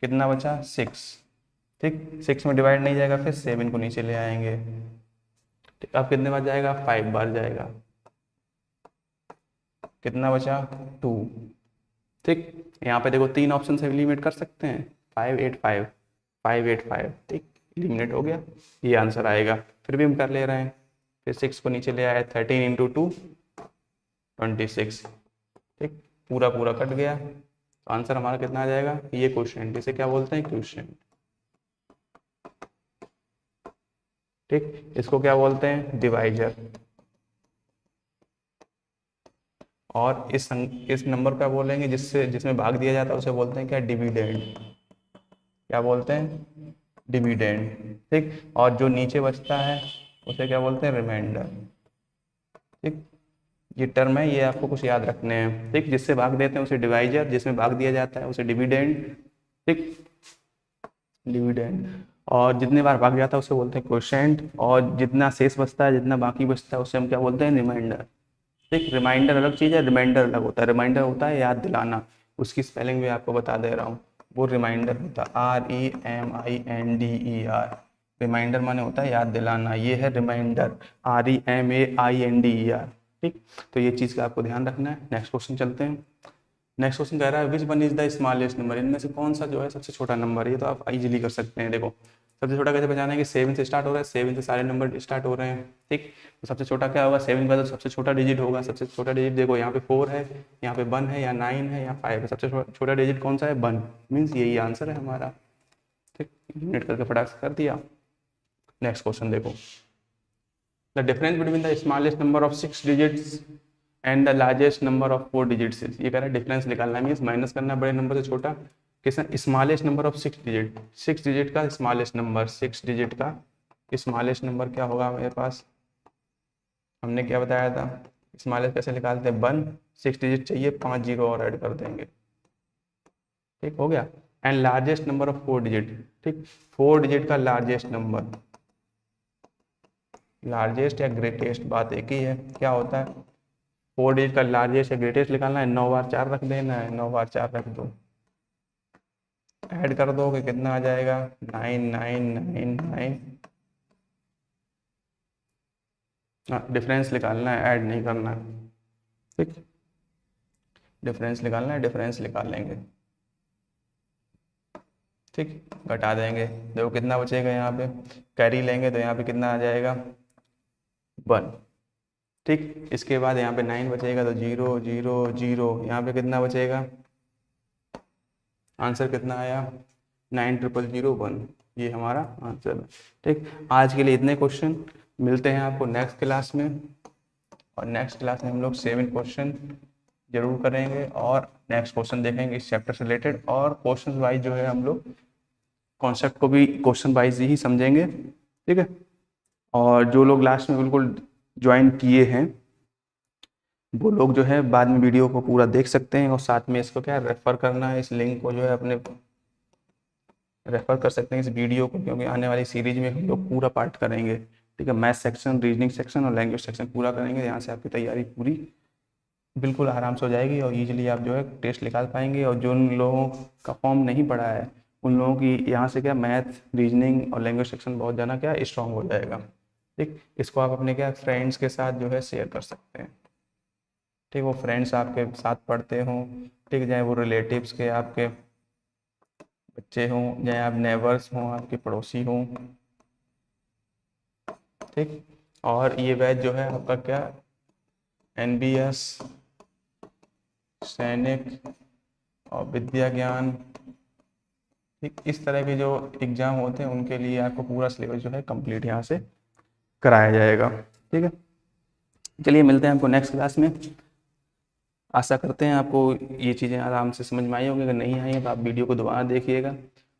कितना बचा 6। ठीक, 6 में डिवाइड नहीं जाएगा, फिर 7 को नीचे ले आएंगे। ठीक, अब कितने बार जाएगा, 5 बार जाएगा, कितना बचा 2। ठीक, यहाँ पे देखो 3 ऑप्शन से एलिमिनेट कर सकते हैं, 5 8 5 5 8 5। ठीक, एलिमिनेट हो गया, ये आंसर आएगा। फिर भी हम कर ले रहे हैं, फिर 6 को नीचे ले आए, 13 इंटू 2 26। ठीक, पूरा पूरा कट गया, तो आंसर हमारा कितना आ जाएगा, ये क्वेश्चन, जिसे क्या बोलते हैं क्वेश्चन। ठीक, इसको क्या बोलते हैं, डिवाइजर। और इस नंबर क्या बोलेंगे, जिसमें भाग दिया जाता है, उसे बोलते हैं क्या, डिविडेंड। क्या बोलते हैं, डिविडेंड। ठीक, और जो नीचे बचता है उसे क्या बोलते हैं, रिमाइंडर। ठीक, ये टर्म है, ये आपको कुछ याद रखने हैं। ठीक, जिससे भाग देते हैं उसे डिवाइजर, जिसमें भाग दिया जाता है उसे डिविडेंड। ठीक, डिविडेंड। और जितने बार भाग जाता है उसे बोलते हैं क्वोशिएंट, और जितना शेष बचता है, जितना बाकी बचता है, उसे हम क्या बोलते हैं, रिमाइंडर। ठीक, रिमाइंडर अलग चीज़ है, रिमाइंडर अलग होता है। रिमाइंडर होता है याद दिलाना, उसकी स्पेलिंग भी आपको बता दे रहा हूँ, वो रिमाइंडर होता है REMINDER। रिमाइंडर माने होता है याद दिलाना, ये है रिमाइंडर, REMAINDER। ठीक, तो ये चीज़ का आपको ध्यान रखना है। नेक्स्ट क्वेश्चन चलते हैं, नेक्स्ट क्वेश्चन कह रहा है which one is the smallest number, इनमें से कौन सा जो है सबसे छोटा नंबर है। ये तो आप इजीली कर सकते हैं। देखो सबसे छोटा कैसे पहचाना है कि 7 से स्टार्ट हो रहा है, 7 से सारे नंबर स्टार्ट हो रहे हैं, ठीक। तो सबसे छोटा क्या होगा, 7 का तो सबसे छोटा डिजिट होगा। सबसे छोटा डिजिट देखो यहाँ पे 4 है, यहाँ पे 1 है, या 9 है, या 5 है। सबसे छोटा डिजिट कौन सा है, 1, मीन्स यही आंसर है हमारा, ठीक। यूनिट करके फटाक से कर दिया। नेक्स्ट क्वेश्चन देखो, the difference between the smallest number of 6 digits and the largest number of 4 digits. ये कह रहा है डिफरेंस निकालना, मीन्स माइनस करना बड़े नंबर से छोटा। किसका, smallest number of 6 digit, 6 digit का स्मॉलेस्ट नंबर, 6 डिजिट का स्मॉलेस्ट नंबर क्या होगा मेरे पास, हमने क्या बताया था, स्मॉलेस्ट कैसे निकालते हैं, 1, 6 डिजिट चाहिए, 5 जीरो और ऐड कर देंगे, ठीक हो गया। And largest number of 4 digit, ठीक, 4 डिजिट का लार्जेस्ट नंबर, लार्जेस्ट या ग्रेटेस्ट बात एक ही है, क्या होता है, 4 डिजिट का लार्जेस्ट या ग्रेटेस्ट निकालना है, 9 बार 4 रख देना है, 9 बार 4 रख दो, ऐड कर दो कि कितना आ जाएगा, 9999। हाँ, डिफरेंस निकालना है, ऐड नहीं करना है, ठीक। डिफरेंस निकालना है, डिफरेंस निकाल लेंगे, ठीक। घटा देंगे, देखो कितना बचेगा, यहाँ पे कैरी लेंगे तो यहाँ पे कितना आ जाएगा, 1, ठीक। इसके बाद यहाँ पे 9 बचेगा तो 0 0 0, यहाँ पे कितना बचेगा, आंसर कितना आया, 90001, ये हमारा आंसर है, ठीक। आज के लिए इतने क्वेश्चन, मिलते हैं आपको नेक्स्ट क्लास में, और नेक्स्ट क्लास में हम लोग 7 क्वेश्चन जरूर करेंगे, और नेक्स्ट क्वेश्चन देखेंगे इस चैप्टर से रिलेटेड, और क्वेश्चन वाइज जो है हम लोग कॉन्सेप्ट को भी क्वेश्चन वाइज ही समझेंगे, ठीक है। और जो लोग लास्ट में बिल्कुल ज्वाइन किए हैं वो लोग जो है बाद में वीडियो को पूरा देख सकते हैं, और साथ में इसको क्या रेफर करना है, इस लिंक को जो है अपने रेफर कर सकते हैं इस वीडियो को, क्योंकि आने वाली सीरीज में हम लोग पूरा पार्ट करेंगे, ठीक है। मैथ सेक्शन, रीजनिंग सेक्शन और लैंग्वेज सेक्शन पूरा करेंगे, यहाँ से आपकी तैयारी पूरी बिल्कुल आराम से हो जाएगी, और ईजिली आप जो है टेस्ट निकाल पाएंगे। और जो उन लोगों का फॉर्म नहीं पड़ा है उन लोगों की यहाँ से क्या मैथ, रीजनिंग और लैंग्वेज सेक्शन बहुत ज़्यादा क्या स्ट्रॉन्ग हो जाएगा, ठीक। इसको आप अपने क्या फ्रेंड्स के साथ जो है शेयर कर सकते हैं, ठीक। वो फ्रेंड्स आपके साथ पढ़ते हों, ठीक, चाहे वो रिलेटिव्स के आपके बच्चे हों, चाहे आप नेबर्स हों, आपके पड़ोसी हों, ठीक। और ये बैच जो है आपका क्या NBS, सैनिक और विद्या ज्ञान, ठीक, इस तरह के जो एग्ज़ाम होते हैं उनके लिए आपको पूरा सिलेबस जो है कंप्लीट यहाँ से कराया जाएगा, ठीक है। चलिए मिलते हैं आपको नेक्स्ट क्लास में। आशा करते हैं आपको ये चीज़ें आराम से समझ में आई होंगी, अगर नहीं आई है तो आप वीडियो को दोबारा देखिएगा,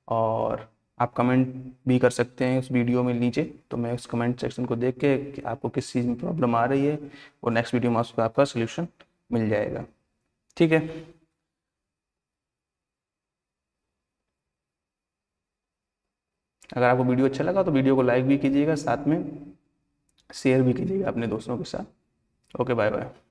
और आप कमेंट भी कर सकते हैं उस वीडियो में नीचे, तो मैं उस कमेंट सेक्शन को देख के कि आपको किस चीज़ में प्रॉब्लम आ रही है, और नेक्स्ट वीडियो में उसका आपका सोल्यूशन मिल जाएगा, ठीक है। अगर आपको वीडियो अच्छा लगा तो वीडियो को लाइक भी कीजिएगा, साथ में शेयर भी कीजिएगा अपने दोस्तों के साथ। Okay, bye bye.